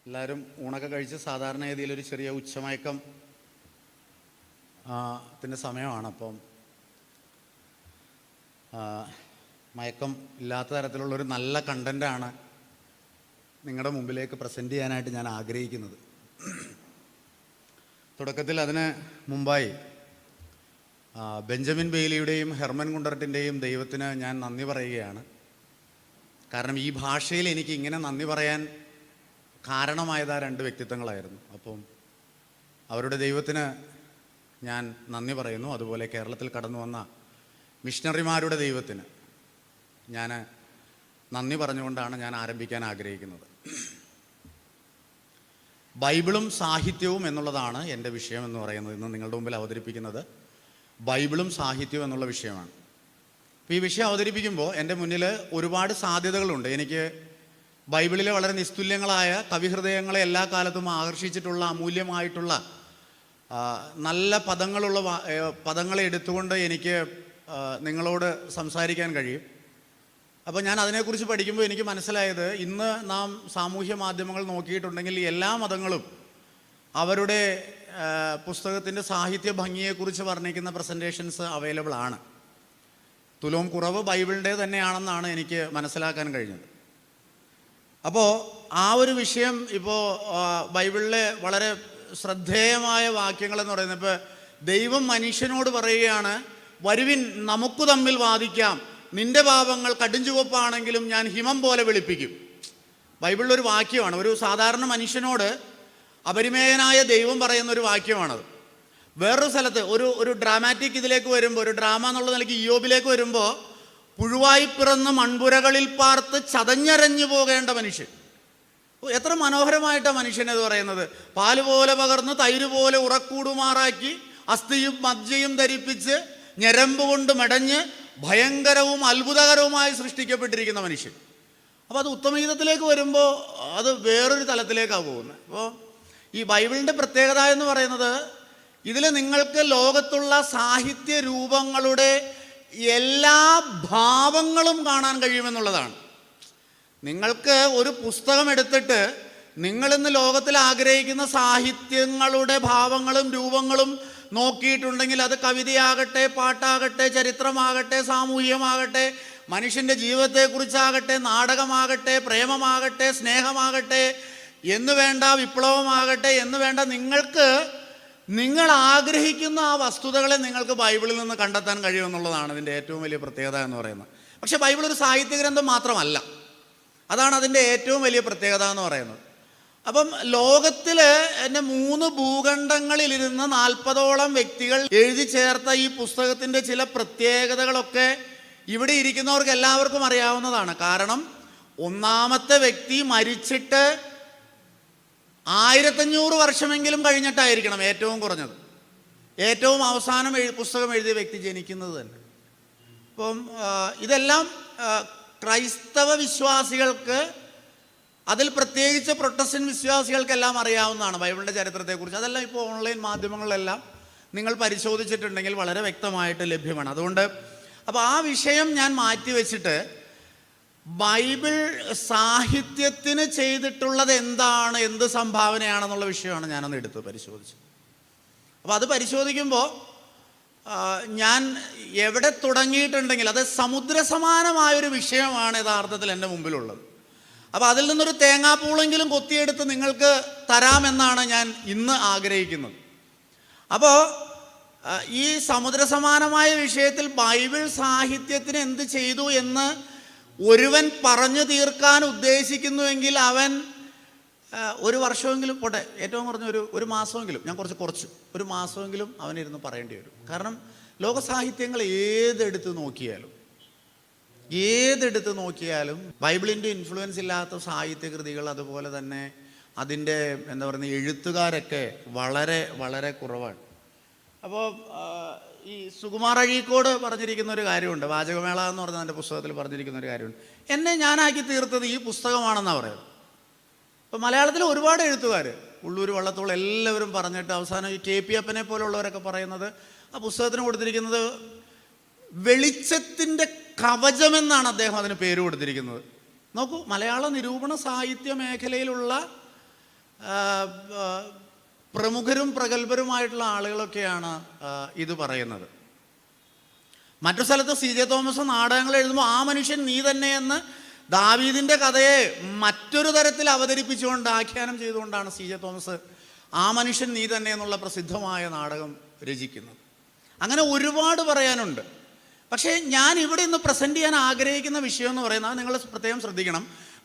എല്ലാവരും ഊണൊക്കെ കഴിച്ച് സാധാരണ രീതിയിലൊരു ചെറിയ ഉച്ചമയക്കം ത്തിൻ്റെ സമയമാണ്. അപ്പം മയക്കം ഇല്ലാത്ത തരത്തിലുള്ളൊരു നല്ല കണ്ടൻ്റാണ് നിങ്ങളുടെ മുമ്പിലേക്ക് പ്രസൻറ്റ് ചെയ്യാനായിട്ട് ഞാൻ ആഗ്രഹിക്കുന്നത്. തുടക്കത്തിൽ അതിന് മുമ്പായി ബെഞ്ചമിൻ ബെയ്ലിയുടെയും ഹെർമൻ ഗുണ്ടർട്ടിൻ്റെയും ദൈവത്തിന് ഞാൻ നന്ദി പറയുകയാണ്. കാരണം ഈ ഭാഷയിൽ എനിക്ക് ഇങ്ങനെ നന്ദി പറയാൻ കാരണമായത് ആ രണ്ട് വ്യക്തിത്വങ്ങളായിരുന്നു. അപ്പം അവരുടെ ദൈവത്തിന് ഞാൻ നന്ദി പറയുന്നു. അതുപോലെ കേരളത്തിൽ കടന്നു വന്ന മിഷണറിമാരുടെ ദൈവത്തിന് ഞാൻ നന്ദി പറഞ്ഞുകൊണ്ടാണ് ഞാൻ ആരംഭിക്കാൻ ആഗ്രഹിക്കുന്നത്. ബൈബിളും സാഹിത്യവും എന്നുള്ളതാണ് എൻ്റെ വിഷയം എന്ന് പറയുന്നത്. ഇന്ന് നിങ്ങളുടെ മുമ്പിൽ അവതരിപ്പിക്കുന്നത് ബൈബിളും സാഹിത്യവും എന്നുള്ള വിഷയമാണ്. അപ്പോൾ ഈ വിഷയം അവതരിപ്പിക്കുമ്പോൾ എൻ്റെ മുന്നിൽ ഒരുപാട് സാധ്യതകളുണ്ട്. എനിക്ക് ബൈബിളിലെ വളരെ നിസ്തുല്യങ്ങളായ കവിഹൃദയങ്ങളെ എല്ലാ കാലത്തും ആകർഷിച്ചിട്ടുള്ള അമൂല്യമായിട്ടുള്ള നല്ല പദങ്ങളെ എടുത്തുകൊണ്ട് എനിക്ക് നിങ്ങളോട് സംസാരിക്കാൻ കഴിയും. അപ്പോൾ ഞാൻ അതിനെക്കുറിച്ച് പഠിക്കുമ്പോൾ എനിക്ക് മനസ്സിലായത്, ഇന്ന് നാം സാമൂഹ്യ മാധ്യമങ്ങൾ നോക്കിയിട്ടുണ്ടെങ്കിൽ എല്ലാ മതങ്ങളും അവരുടെ പുസ്തകത്തിൻ്റെ സാഹിത്യ ഭംഗിയെക്കുറിച്ച് വർണ്ണിക്കുന്ന പ്രസൻറ്റേഷൻസ് അവൈലബിൾ ആണ്. തുലോം കുറവ് ബൈബിളിൻ്റെ തന്നെയാണെന്നാണ് എനിക്ക് മനസ്സിലാക്കാൻ കഴിഞ്ഞത്. അപ്പോൾ ആ ഒരു വിഷയം ഇപ്പോൾ ബൈബിളിലെ വളരെ ശ്രദ്ധേയമായ വാക്യങ്ങളെന്ന് പറയുന്നത്, ഇപ്പോൾ ദൈവം മനുഷ്യനോട് പറയുകയാണ്, വരുവിൻ നമുക്ക് തമ്മിൽ വാദിക്കാം, നിന്റെ പാപങ്ങൾ കടുംചുവപ്പാണെങ്കിലും ഞാൻ ഹിമം പോലെ വെളുപ്പിക്കും. ബൈബിളിലൊരു വാക്യമാണ്. ഒരു സാധാരണ മനുഷ്യനോട് അപരിമേയനായ ദൈവം പറയുന്നൊരു വാക്യമാണത്. വേറൊരു സ്ഥലത്ത് ഒരു ഡ്രാമാറ്റിക് ഇതിലേക്ക് വരുമ്പോൾ, ഒരു ഡ്രാമ എന്നുള്ള നിലയ്ക്ക് ഇയ്യോബിലേക്ക് വരുമ്പോൾ, പുഴുവായി പിറന്ന് മൺപുരകളിൽ പാർത്ത് ചതഞ്ഞരഞ്ഞു പോകേണ്ട മനുഷ്യൻ. എത്ര മനോഹരമായിട്ടാണ് മനുഷ്യനെന്ന് പറയുന്നത്. പാല് പോലെ പകർന്ന് തൈര് പോലെ ഉറക്കൂടുമാറാക്കി അസ്ഥിയും മജ്ജയും ധരിപ്പിച്ച് ഞരമ്പ് കൊണ്ട് മെടഞ്ഞ് ഭയങ്കരവും അത്ഭുതകരവുമായി സൃഷ്ടിക്കപ്പെട്ടിരിക്കുന്ന മനുഷ്യൻ. അപ്പോൾ അത് ഉത്തമഗീതത്തിലേക്ക് വരുമ്പോൾ അത് വേറൊരു തലത്തിലേക്കാണ് പോകുന്നത്. അപ്പോൾ ഈ ബൈബിളിൻ്റെ പ്രത്യേകത എന്ന് പറയുന്നത്, ഇതിൽ നിങ്ങൾക്ക് ലോകത്തുള്ള സാഹിത്യ രൂപങ്ങളുടെ എല്ലാ ഭാവങ്ങളും കാണാൻ കഴിയുമെന്നുള്ളതാണ്. നിങ്ങൾക്ക് ഒരു പുസ്തകം എടുത്തിട്ട് നിങ്ങളിന്ന് ലോകത്തിൽ ആഗ്രഹിക്കുന്ന സാഹിത്യങ്ങളുടെ ഭാവങ്ങളും രൂപങ്ങളും നോക്കിയിട്ടുണ്ടെങ്കിൽ, അത് കവിതയാകട്ടെ, പാട്ടാകട്ടെ, ചരിത്രമാകട്ടെ, സാമൂഹികമാകട്ടെ, മനുഷ്യൻ്റെ ജീവിതത്തെക്കുറിച്ചാകട്ടെ, നാടകമാകട്ടെ, പ്രേമമാകട്ടെ, സ്നേഹമാകട്ടെ, എന്ന് വേണ്ട വിപ്ലവമാകട്ടെ, എന്ന് വേണ്ട, നിങ്ങൾ ആഗ്രഹിക്കുന്ന ആ വസ്തുതകളെ നിങ്ങൾക്ക് ബൈബിളിൽ നിന്ന് കണ്ടെത്താൻ കഴിയുമെന്നുള്ളതാണ് ഇതിൻ്റെ ഏറ്റവും വലിയ പ്രത്യേകത എന്ന് പറയുന്നത്. പക്ഷേ ബൈബിൾ ഒരു സാഹിത്യ ഗ്രന്ഥം മാത്രമല്ല. അതാണ് അതിൻ്റെ ഏറ്റവും വലിയ പ്രത്യേകത എന്ന് പറയുന്നത്. അപ്പം ലോകത്തിൽ എൻ്റെ 3 ഭൂഖണ്ഡങ്ങളിലിരുന്ന് 40ഓളം വ്യക്തികൾ എഴുതി ചേർത്ത ഈ പുസ്തകത്തിൻ്റെ ചില പ്രത്യേകതകളൊക്കെ ഇവിടെ ഇരിക്കുന്നവർക്ക് എല്ലാവർക്കും അറിയാവുന്നതാണ്. കാരണം ഒന്നാമത്തെ വ്യക്തി മരിച്ചിട്ട് 1500 വർഷമെങ്കിലും കഴിഞ്ഞിട്ടായിരിക്കണം ഏറ്റവും കുറഞ്ഞത്. ഏറ്റവും അവസാനം പുസ്തകം എഴുതിയ വ്യക്തി ജനിക്കുന്നത് തന്നെ. അപ്പം ഇതെല്ലാം ക്രൈസ്തവ വിശ്വാസികൾക്ക്, അതിൽ പ്രത്യേകിച്ച് പ്രൊട്ടസ്റ്റന്റ് വിശ്വാസികൾക്കെല്ലാം അറിയാവുന്നതാണ് ബൈബിളിൻ്റെ ചരിത്രത്തെക്കുറിച്ച്. അതെല്ലാം ഇപ്പോൾ ഓൺലൈൻ മാധ്യമങ്ങളിലെല്ലാം നിങ്ങൾ പരിശോധിച്ചിട്ടുണ്ടെങ്കിൽ വളരെ വ്യക്തമായിട്ട് ലഭ്യമാണ്. അതുകൊണ്ട് അപ്പോൾ ആ വിഷയം ഞാൻ മാറ്റിവെച്ചിട്ട് ബൈബിൾ സാഹിത്യത്തിന് ചെയ്തിട്ടുള്ളത് എന്താണ്, എന്ത് സംഭാവനയാണെന്നുള്ള വിഷയമാണ് ഞാനൊന്ന് എടുത്ത് പരിശോധിച്ചത്. അപ്പോൾ അത് പരിശോധിക്കുമ്പോൾ ഞാൻ എവിടെ തുടങ്ങിയിട്ടുണ്ടെങ്കിൽ അത് സമുദ്രസമാനമായൊരു വിഷയമാണ് യഥാർത്ഥത്തിൽ എൻ്റെ മുമ്പിലുള്ളത്. അപ്പോൾ അതിൽ നിന്നൊരു തേങ്ങാപ്പൂളെങ്കിലും കൊത്തിയെടുത്ത് നിങ്ങൾക്ക് തരാമെന്നാണ് ഞാൻ ഇന്ന് ആഗ്രഹിക്കുന്നത്. അപ്പോൾ ഈ സമുദ്രസമാനമായ വിഷയത്തിൽ ബൈബിൾ സാഹിത്യത്തിന് എന്ത് ചെയ്തു എന്ന് ഒരുവൻ പറഞ്ഞു തീർക്കാൻ ഉദ്ദേശിക്കുന്നുവെങ്കിൽ അവൻ ഒരു വർഷമെങ്കിലും പോട്ടെ, ഏറ്റവും കുറഞ്ഞ ഒരു മാസമെങ്കിലും, ഞാൻ കുറച്ച് ഒരു മാസമെങ്കിലും അവനിരുന്ന് പറയേണ്ടി വരും. കാരണം ലോകസാഹിത്യങ്ങൾ ഏതെടുത്ത് നോക്കിയാലും ബൈബിളിൻ്റെ ഇൻഫ്ലുവൻസ് ഇല്ലാത്ത സാഹിത്യകൃതികൾ, അതുപോലെ തന്നെ അതിൻ്റെ എന്താ പറയുക എഴുത്തുകാരൊക്കെ വളരെ വളരെ കുറവാണ്. അപ്പോൾ ഈ സുകുമാർ അഴീക്കോട് പറഞ്ഞിരിക്കുന്ന ഒരു കാര്യമുണ്ട്, വാചകമേള എന്ന് പറഞ്ഞ എൻ്റെ പുസ്തകത്തിൽ പറഞ്ഞിരിക്കുന്ന ഒരു കാര്യമുണ്ട്. എന്നെ ഞാനാക്കി തീർത്തത് ഈ പുസ്തകമാണെന്നാണ് പറയുന്നത്. ഇപ്പോൾ മലയാളത്തിൽ ഒരുപാട് എഴുത്തുകാർ, ഉള്ളൂർ, വള്ളത്തോൾ, എല്ലാവരും പറഞ്ഞിട്ട് അവസാനം ഈ KP അപ്പനെ പോലുള്ളവരൊക്കെ പറയുന്നത് ആ പുസ്തകത്തിന് കൊടുത്തിരിക്കുന്നത് വെളിച്ചത്തിൻ്റെ കവചമെന്നാണ് അദ്ദേഹം അതിന് പേര് കൊടുത്തിരിക്കുന്നത്. നോക്കൂ, മലയാള നിരൂപണ സാഹിത്യ മേഖലയിലുള്ള പ്രമുഖരും പ്രഗത്ഭരുമായിട്ടുള്ള ആളുകളൊക്കെയാണ് ഇത് പറയുന്നത്. മറ്റു സ്ഥലത്ത് CJ തോമസ് നാടകങ്ങൾ എഴുതുമ്പോൾ ആ മനുഷ്യൻ നീ തന്നെയെന്ന് ദാവീദിൻ്റെ കഥയെ മറ്റൊരു തരത്തിൽ അവതരിപ്പിച്ചുകൊണ്ട് ആഖ്യാനം ചെയ്തുകൊണ്ടാണ് CJ തോമസ് ആ മനുഷ്യൻ നീ തന്നെ എന്നുള്ള പ്രസിദ്ധമായ നാടകം രചിക്കുന്നത്. അങ്ങനെ ഒരുപാട് പറയാനുണ്ട്. പക്ഷേ ഞാൻ ഇവിടെ ഇന്ന് പ്രസൻറ്റ് ചെയ്യാൻ ആഗ്രഹിക്കുന്ന വിഷയം എന്ന് പറയുന്നത്, നിങ്ങൾ പ്രത്യേകം ശ്രദ്ധിക്കണം,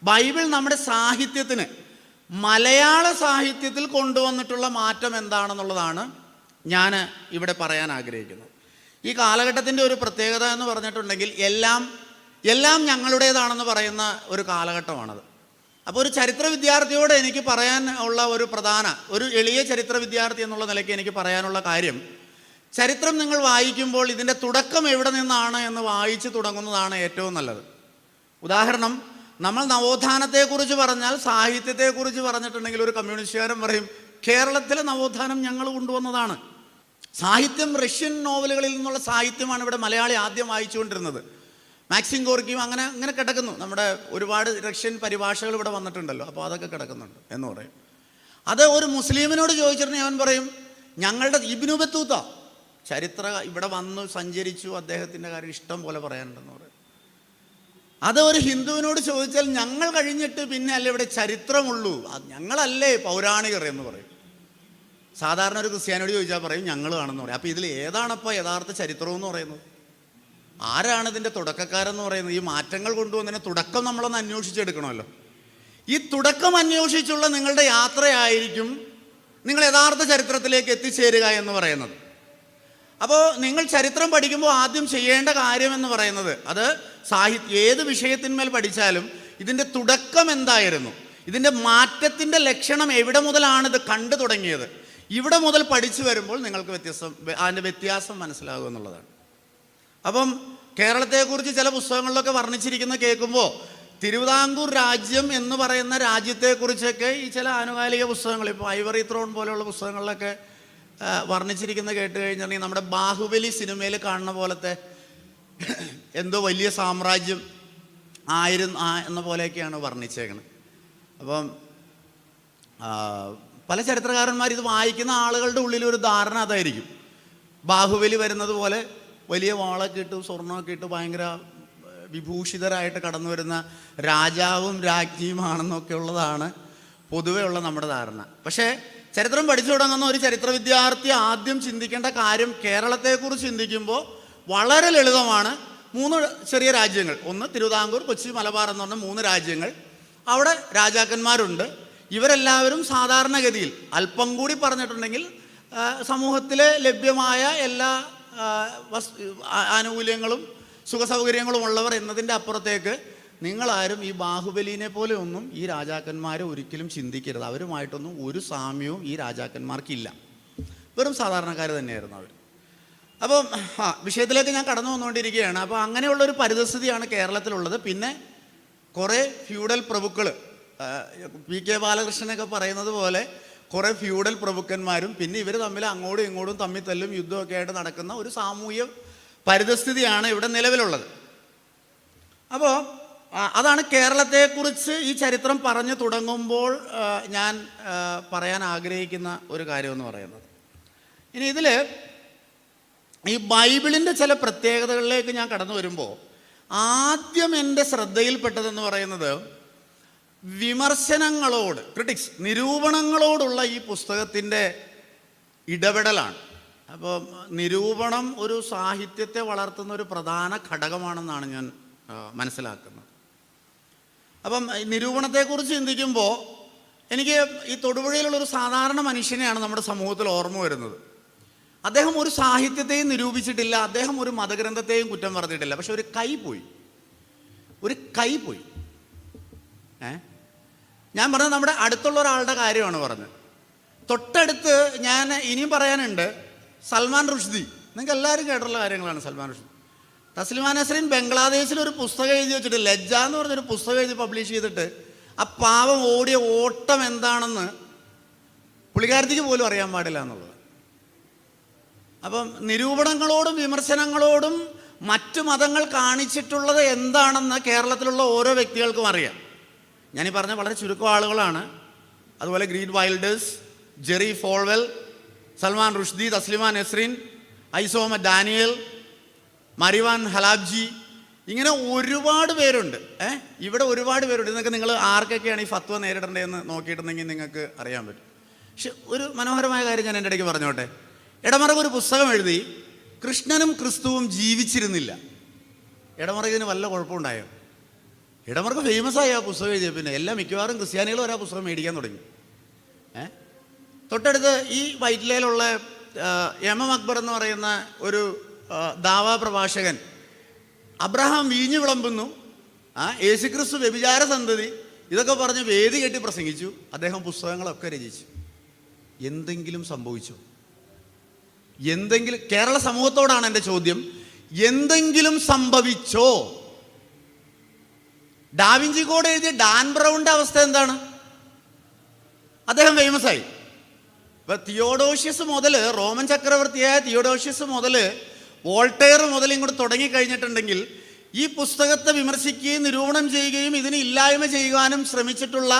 ബൈബിൾ നമ്മുടെ സാഹിത്യത്തിന്, മലയാള സാഹിത്യത്തിൽ കൊണ്ടുവന്നിട്ടുള്ള മാറ്റം എന്താണെന്നുള്ളതാണ് ഞാൻ ഇവിടെ പറയാൻ ആഗ്രഹിക്കുന്നത്. ഈ കാലഘട്ടത്തിൻ്റെ ഒരു പ്രത്യേകത എന്ന് പറഞ്ഞിട്ടുണ്ടെങ്കിൽ എല്ലാം ഞങ്ങളുടേതാണെന്ന് പറയുന്ന ഒരു കാലഘട്ടമാണത്. അപ്പോൾ ഒരു ചരിത്ര വിദ്യാർത്ഥിയോട് എനിക്ക് പറയാൻ ഉള്ള ഒരു എളിയ ചരിത്ര വിദ്യാർത്ഥി എന്നുള്ള നിലയ്ക്ക് എനിക്ക് പറയാനുള്ള കാര്യം, ചരിത്രം നിങ്ങൾ വായിക്കുമ്പോൾ ഇതിൻ്റെ തുടക്കം എവിടെ നിന്നാണ് എന്ന് വായിച്ച് തുടങ്ങുന്നതാണ് ഏറ്റവും നല്ലത്. ഉദാഹരണം, നമ്മൾ നവോത്ഥാനത്തെക്കുറിച്ച് പറഞ്ഞാൽ, സാഹിത്യത്തെക്കുറിച്ച് പറഞ്ഞിട്ടുണ്ടെങ്കിൽ ഒരു കമ്മ്യൂണിസ്റ്റുകാരൻ പറയും കേരളത്തിലെ നവോത്ഥാനം ഞങ്ങൾ കൊണ്ടുവന്നതാണ്. സാഹിത്യം റഷ്യൻ നോവലുകളിൽ നിന്നുള്ള സാഹിത്യമാണ് ഇവിടെ മലയാളി ആദ്യം വായിച്ചുകൊണ്ടിരുന്നത്. മാക്സിം ഗോർക്കിയും അങ്ങനെ കിടക്കുന്നു. നമ്മുടെ ഒരുപാട് റഷ്യൻ പരിഭാഷകൾ ഇവിടെ വന്നിട്ടുണ്ടല്ലോ, അപ്പോൾ അതൊക്കെ കിടക്കുന്നുണ്ട് എന്ന് പറയും. അത് ഒരു മുസ്ലിമിനോട് ചോദിച്ചിട്ടുണ്ടെങ്കിൽ അവൻ പറയും ഞങ്ങളുടെ ഇബ്നു ബത്തൂത്ത ചരിത്ര ഇവിടെ വന്ന് സഞ്ചരിച്ചു, അദ്ദേഹത്തിൻ്റെ കാര്യം ഇഷ്ടം പോലെ പറയാനുണ്ടെന്ന് പറയും. അത് ഒരു ഹിന്ദുവിനോട് ചോദിച്ചാൽ ഞങ്ങൾ കഴിഞ്ഞിട്ട് പിന്നെ അല്ലേ ഇവിടെ ചരിത്രമുള്ളൂ, ഞങ്ങളല്ലേ പൗരാണികർ എന്ന് പറയും. സാധാരണ ഒരു ക്രിസ്ത്യാനിയോട് ചോദിച്ചാൽ പറയും ഞങ്ങളാണെന്ന് പറയും. അപ്പോൾ ഇതിൽ ഏതാണപ്പോൾ യഥാർത്ഥ ചരിത്രം എന്ന് പറയുന്നത്? ആരാണ് ഇതിൻ്റെ തുടക്കക്കാരെന്ന് പറയുന്നത്? ഈ മാറ്റങ്ങൾ കൊണ്ടുവന്നതിന് തുടക്കം നമ്മളൊന്ന് അന്വേഷിച്ചെടുക്കണമല്ലോ. ഈ തുടക്കം അന്വേഷിച്ചുള്ള നിങ്ങളുടെ യാത്രയായിരിക്കും നിങ്ങൾ യഥാർത്ഥ ചരിത്രത്തിലേക്ക് എത്തിച്ചേരുക എന്ന് പറയുന്നത്. അപ്പോൾ നിങ്ങൾ ചരിത്രം പഠിക്കുമ്പോൾ ആദ്യം ചെയ്യേണ്ട കാര്യം എന്ന് പറയുന്നത്, അത് ഏത് വിഷയത്തിന്മേൽ പഠിച്ചാലും ഇതിൻ്റെ തുടക്കം എന്തായിരുന്നു, ഇതിൻ്റെ മാറ്റത്തിൻ്റെ ലക്ഷണം എവിടെ മുതലാണ് ഇത് കണ്ടു തുടങ്ങിയത്, ഇവിടെ മുതൽ പഠിച്ചു വരുമ്പോൾ നിങ്ങൾക്ക് അതിൻ്റെ വ്യത്യാസം മനസ്സിലാകും എന്നുള്ളതാണ്. അപ്പം കേരളത്തെക്കുറിച്ച് ചില പുസ്തകങ്ങളിലൊക്കെ വർണ്ണിച്ചിരിക്കുന്ന കേൾക്കുമ്പോൾ തിരുവിതാംകൂർ രാജ്യം എന്ന് പറയുന്ന രാജ്യത്തെക്കുറിച്ചൊക്കെ ഈ ചില ആനുകാലിക പുസ്തകങ്ങൾ, ഇപ്പോൾ ഐവറി ത്രോൺ പോലെയുള്ള പുസ്തകങ്ങളിലൊക്കെ വർണ്ണിച്ചിരിക്കുന്ന കേട്ട് കഴിഞ്ഞിട്ടുണ്ടെങ്കിൽ നമ്മുടെ ബാഹുബലി സിനിമയിൽ കാണുന്ന പോലത്തെ എന്തോ വലിയ സാമ്രാജ്യം എന്ന പോലെയൊക്കെയാണ് വർണ്ണിച്ചേക്കുന്നത്. അപ്പം പല ചരിത്രകാരന്മാർ ഇത് വായിക്കുന്ന ആളുകളുടെ ഉള്ളിൽ ഒരു ധാരണ അതായിരിക്കും, ബാഹുബലി വരുന്നത് പോലെ വലിയ വാളൊക്കെ ഇട്ട് സ്വർണ്ണമൊക്കെ ഇട്ട് ഭയങ്കര വിഭൂഷിതരായിട്ട് കടന്നു വരുന്ന രാജാവും രാജ്ഞിയുമാണെന്നൊക്കെ ഉള്ളതാണ് പൊതുവേ ഉള്ള നമ്മുടെ ധാരണ. പക്ഷേ ചരിത്രം പഠിച്ചു തുടങ്ങുന്ന ഒരു ചരിത്ര വിദ്യാർത്ഥി ആദ്യം ചിന്തിക്കേണ്ട കാര്യം, കേരളത്തെക്കുറിച്ച് ചിന്തിക്കുമ്പോൾ വളരെ ലളിതമാണ്. 3 ചെറിയ രാജ്യങ്ങൾ, ഒന്ന് തിരുവിതാംകൂർ, കൊച്ചി, മലബാർ എന്ന് പറഞ്ഞ 3 രാജ്യങ്ങൾ. അവിടെ രാജാക്കന്മാരുണ്ട്. ഇവരെല്ലാവരും സാധാരണഗതിയിൽ അല്പം കൂടി പറഞ്ഞിട്ടുണ്ടെങ്കിൽ സമൂഹത്തിലെ ലഭ്യമായ എല്ലാ ആനുകൂല്യങ്ങളും സുഖസൗകര്യങ്ങളും ഉള്ളവർ എന്നതിൻ്റെ അപ്പുറത്തേക്ക് നിങ്ങളാരും ഈ ബാഹുബലിനെ പോലെ ഒന്നും ഈ രാജാക്കന്മാരെ ഒരിക്കലും ചിന്തിക്കരുത്. അവരുമായിട്ടൊന്നും ഒരു സാമ്യവും ഈ രാജാക്കന്മാർക്കില്ല. വെറും സാധാരണക്കാർ തന്നെയായിരുന്നു അവർ. അപ്പം വിഷയത്തിലേക്ക് ഞാൻ കടന്നു വന്നുകൊണ്ടിരിക്കുകയാണ്. അപ്പോൾ അങ്ങനെയുള്ളൊരു പരിതസ്ഥിതിയാണ് കേരളത്തിലുള്ളത്. പിന്നെ കുറേ ഫ്യൂഡൽ പ്രഭുക്കൾ, PK ബാലകൃഷ്ണനൊക്കെ പറയുന്നത് പോലെ കുറേ ഫ്യൂഡൽ പ്രഭുക്കന്മാരും, പിന്നെ ഇവർ തമ്മിൽ അങ്ങോട്ടും ഇങ്ങോട്ടും തമ്മിൽ തല്ലും യുദ്ധമൊക്കെ ആയിട്ട് നടക്കുന്ന ഒരു സാമൂഹ്യ പരിതസ്ഥിതിയാണ് ഇവിടെ നിലവിലുള്ളത്. അപ്പോൾ അതാണ് കേരളത്തെക്കുറിച്ച് ഈ ചരിത്രം പറഞ്ഞു തുടങ്ങുമ്പോൾ ഞാൻ പറയാൻ ആഗ്രഹിക്കുന്ന ഒരു കാര്യമെന്ന് പറയുന്നത്. ഇനി ഇതിൽ ഈ ബൈബിളിൻ്റെ ചില പ്രത്യേകതകളിലേക്ക് ഞാൻ കടന്നു വരുമ്പോൾ ആദ്യം എൻ്റെ ശ്രദ്ധയിൽപ്പെട്ടതെന്ന് പറയുന്നത് വിമർശനങ്ങളോട്, നിരൂപണങ്ങളോടുള്ള ഈ പുസ്തകത്തിൻ്റെ ഇടപെടലാണ്. അപ്പോൾ നിരൂപണം ഒരു സാഹിത്യത്തെ വളർത്തുന്ന ഒരു പ്രധാന ഘടകമാണെന്നാണ് ഞാൻ മനസ്സിലാക്കുന്നത്. അപ്പം നിരൂപണത്തെക്കുറിച്ച് ചിന്തിക്കുമ്പോൾ എനിക്ക് ഈ തൊടുപുഴയിലുള്ളൊരു സാധാരണ മനുഷ്യനെയാണ് നമ്മുടെ സമൂഹത്തിൽ ഓർമ്മ വരുന്നത്. അദ്ദേഹം ഒരു സാഹിത്യത്തെയും നിരൂപിച്ചിട്ടില്ല, അദ്ദേഹം ഒരു മതഗ്രന്ഥത്തെയും കുറ്റം പറഞ്ഞിട്ടില്ല. പക്ഷെ ഒരു കൈ പോയി. ഞാൻ പറഞ്ഞത് നമ്മുടെ അടുത്തുള്ള ഒരാളുടെ കാര്യമാണ് പറഞ്ഞത്. തൊട്ടടുത്ത് ഞാൻ ഇനിയും പറയാനുണ്ട്, സൽമാൻ റുഷ്ദി. നിങ്ങൾക്ക് എല്ലാവരും കേട്ടുള്ള കാര്യങ്ങളാണ് സൽമാൻ റുഷ്ദി. തസ്ലിമ നസ്രീൻ ബംഗ്ലാദേശിൽ ഒരു പുസ്തകം എഴുതി വെച്ചിട്ട്, ലജ്ജ എന്ന് പറഞ്ഞൊരു പുസ്തകം എഴുതി പബ്ലിഷ് ചെയ്തിട്ട് ആ പാവം ഓടിയ ഓട്ടം എന്താണെന്ന് പുള്ളിക്കാരത്തിക്ക് പോലും അറിയാൻ പാടില്ല എന്നുള്ളത്. അപ്പം നിരൂപണങ്ങളോടും വിമർശനങ്ങളോടും മറ്റു മതങ്ങൾ കാണിച്ചിട്ടുള്ളത് എന്താണെന്ന് കേരളത്തിലുള്ള ഓരോ വ്യക്തികൾക്കും അറിയാം. ഞാനീ പറഞ്ഞ വളരെ ചുരുക്കം ആളുകളാണ് അതുപോലെ ഗ്രീൻ Wilders, Jerry Falwell, Salman Rushdie, Taslima Nasrin, Isioma Daniel, Mariwan Halabjaee, ഇങ്ങനെ ഒരുപാട് പേരുണ്ട്. ഇവിടെ ഒരുപാട് പേരുണ്ട്. ഇതൊക്കെ നിങ്ങൾ ആർക്കൊക്കെയാണ് ഈ ഫത്വ നേരിടേണ്ടതെന്ന് നോക്കിയിട്ടുണ്ടെങ്കിൽ നിങ്ങൾക്ക് അറിയാൻ പറ്റും. പക്ഷെ ഒരു മനോഹരമായ കാര്യം ഞാൻ എൻ്റെ ഇടയ്ക്ക് പറഞ്ഞോട്ടെ. ഇടമറുക ഒരു പുസ്തകം എഴുതി, കൃഷ്ണനും ക്രിസ്തുവും ജീവിച്ചിരുന്നില്ല. ഇടമറുകിന് വല്ല കുഴപ്പമുണ്ടായോ? ഇടമറുക ഫേമസ് ആയി ആ പുസ്തകം എഴുതിയ പിന്നെ മിക്കവാറും ക്രിസ്ത്യാനികളും ഒരാ പുസ്തകം മേടിക്കാൻ തുടങ്ങി. തൊട്ടടുത്ത് ഈ വൈറ്റിലയിലുള്ള എം അക്ബർ എന്ന് പറയുന്ന ഒരു ദാവാ പ്രഭാഷകൻ അബ്രഹാം വീഞ്ഞു വിളമ്പുന്നു, യേശുക്രിസ്തു വ്യഭിചാര സന്തതി, ഇതൊക്കെ പറഞ്ഞ് വേദി കെട്ടി പ്രസംഗിച്ചു. അദ്ദേഹം പുസ്തകങ്ങളൊക്കെ രചിച്ചു. എന്തെങ്കിലും സംഭവിച്ചോ? എന്തെങ്കിലും കേരള സമൂഹത്തോടാണ് എൻ്റെ ചോദ്യം. എന്തെങ്കിലും സംഭവിച്ചോ? ഡാവിഞ്ചി കോഡ് എഴുതിയ ഡാൻ ബ്രൗണിൻ്റെ അവസ്ഥ എന്താണ്? അദ്ദേഹം ഫേമസ് ആയി. ഇപ്പൊ തിയോഡോഷ്യസ് മുതൽ, റോമൻ ചക്രവർത്തിയായ തിയോഡോഷ്യസ് മുതൽ വോൾട്ടെയർ മുതൽ ഇങ്ങോട്ട് തുടങ്ങിക്കഴിഞ്ഞിട്ടുണ്ടെങ്കിൽ ഈ പുസ്തകത്തെ വിമർശിക്കുകയും നിരൂപണം ചെയ്യുകയും ഇതിന് ഇല്ലായ്മ ചെയ്യുവാനും ശ്രമിച്ചിട്ടുള്ള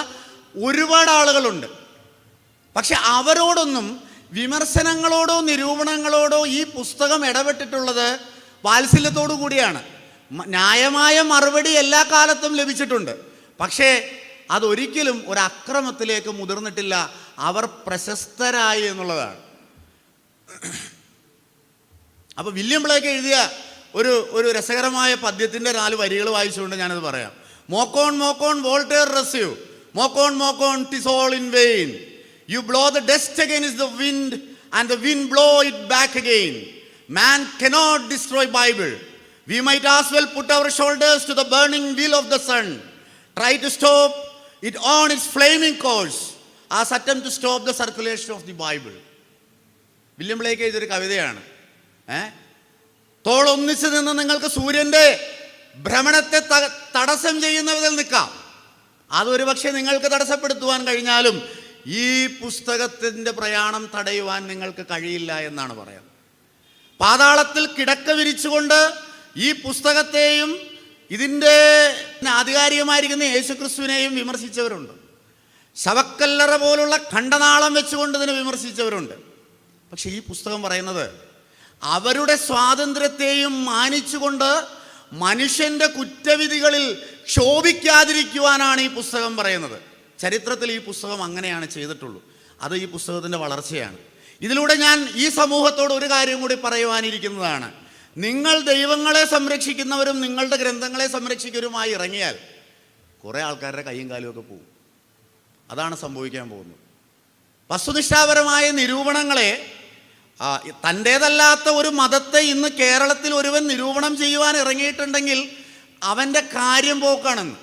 ഒരുപാട് ആളുകളുണ്ട്. പക്ഷെ അവരോടൊന്നും വിമർശനങ്ങളോടോ നിരൂപണങ്ങളോടോ ഈ പുസ്തകം ഇടപെട്ടിട്ടുള്ളത് വാത്സല്യത്തോടു കൂടിയാണ്. ന്യായമായ മറുപടി എല്ലാ കാലത്തും ലഭിച്ചിട്ടുണ്ട്. പക്ഷേ അതൊരിക്കലും ഒരു അക്രമത്തിലേക്ക് മുതിർന്നിട്ടില്ല. അവർ പ്രശസ്തരായി എന്നുള്ളതാണ്. അപ്പോൾ വില്യം ബ്ലേക്ക് എഴുതിയ ഒരു രസകരമായ പദ്യത്തിൻ്റെ 4 വരികൾ വായിച്ചുകൊണ്ട് ഞാനത് പറയാം. മോക്കോൺ മോക്കോൺ Voltaire റെസ്യൂ, മോക്കോൺ മോക്കോൺ ടിസ് all in vein, U blow the dust against the wind and the wind blow it back again. Man cannot destroy Bible. We might as well put our shoulders to the burning wheel of the sun, try to stop it on its flaming course, as attempt to stop the circulation of the Bible. William Blake എഴുതിയൊരു കവിതയാണ്. തോളൊന്നിച്ച് നിന്ന് നിങ്ങൾക്ക് സൂര്യൻ്റെ ഭ്രമണത്തെ തടസ്സം ചെയ്യുന്ന വിധത്തിൽ നിൽക്കാം. അതൊരു പക്ഷേ നിങ്ങൾക്ക് തടസ്സപ്പെടുത്തുവാൻ കഴിഞ്ഞാലും ഈ പുസ്തകത്തിൻ്റെ പ്രയാണം തടയുവാൻ നിങ്ങൾക്ക് കഴിയില്ല എന്നാണ് പറയുന്നത്. പാതാളത്തിൽ കിടക്ക വിരിച്ചുകൊണ്ട് ഈ പുസ്തകത്തെയും ഇതിൻ്റെ ആധികാരികമായിരിക്കുന്ന യേശുക്രിസ്തുവിനെയും വിമർശിച്ചവരുണ്ട്. ശവക്കല്ലറ പോലുള്ള ഖണ്ഡനാളം വെച്ചുകൊണ്ട് ഇതിനെ വിമർശിച്ചവരുണ്ട്. പക്ഷെ ഈ പുസ്തകം പറയുന്നത് അവരുടെ സ്വാതന്ത്ര്യത്തെയും മാനിച്ചുകൊണ്ട് മനുഷ്യൻ്റെ കുറ്റവിധികളിൽ ക്ഷോഭിക്കാതിരിക്കുവാനാണ് ഈ പുസ്തകം പറയുന്നത്. ചരിത്രത്തിൽ ഈ പുസ്തകം അങ്ങനെയാണ് ചെയ്തിട്ടുള്ളൂ. അത് ഈ പുസ്തകത്തിൻ്റെ വളർച്ചയാണ്. ഇതിലൂടെ ഞാൻ ഈ സമൂഹത്തോട് ഒരു കാര്യം കൂടി പറയുവാനിരിക്കുന്നതാണ്. നിങ്ങൾ ദൈവങ്ങളെ സംരക്ഷിക്കുന്നവരും നിങ്ങളുടെ ഗ്രന്ഥങ്ങളെ സംരക്ഷിക്കുന്നവരുമായി ഇറങ്ങിയാൽ കുറേ ആൾക്കാരുടെ കൈയും കാലും ഒക്കെ പോകും. അതാണ് സംഭവിക്കാൻ പോകുന്നത്. വസ്തുനിഷ്ഠാപരമായ നിരൂപണങ്ങളെ, തൻ്റേതല്ലാത്ത ഒരു മതത്തെ ഇന്ന് കേരളത്തിൽ ഒരുവൻ നിരൂപണം ചെയ്യുവാൻ ഇറങ്ങിയിട്ടുണ്ടെങ്കിൽ അവൻ്റെ കാര്യം പോക്കാണെന്ന്.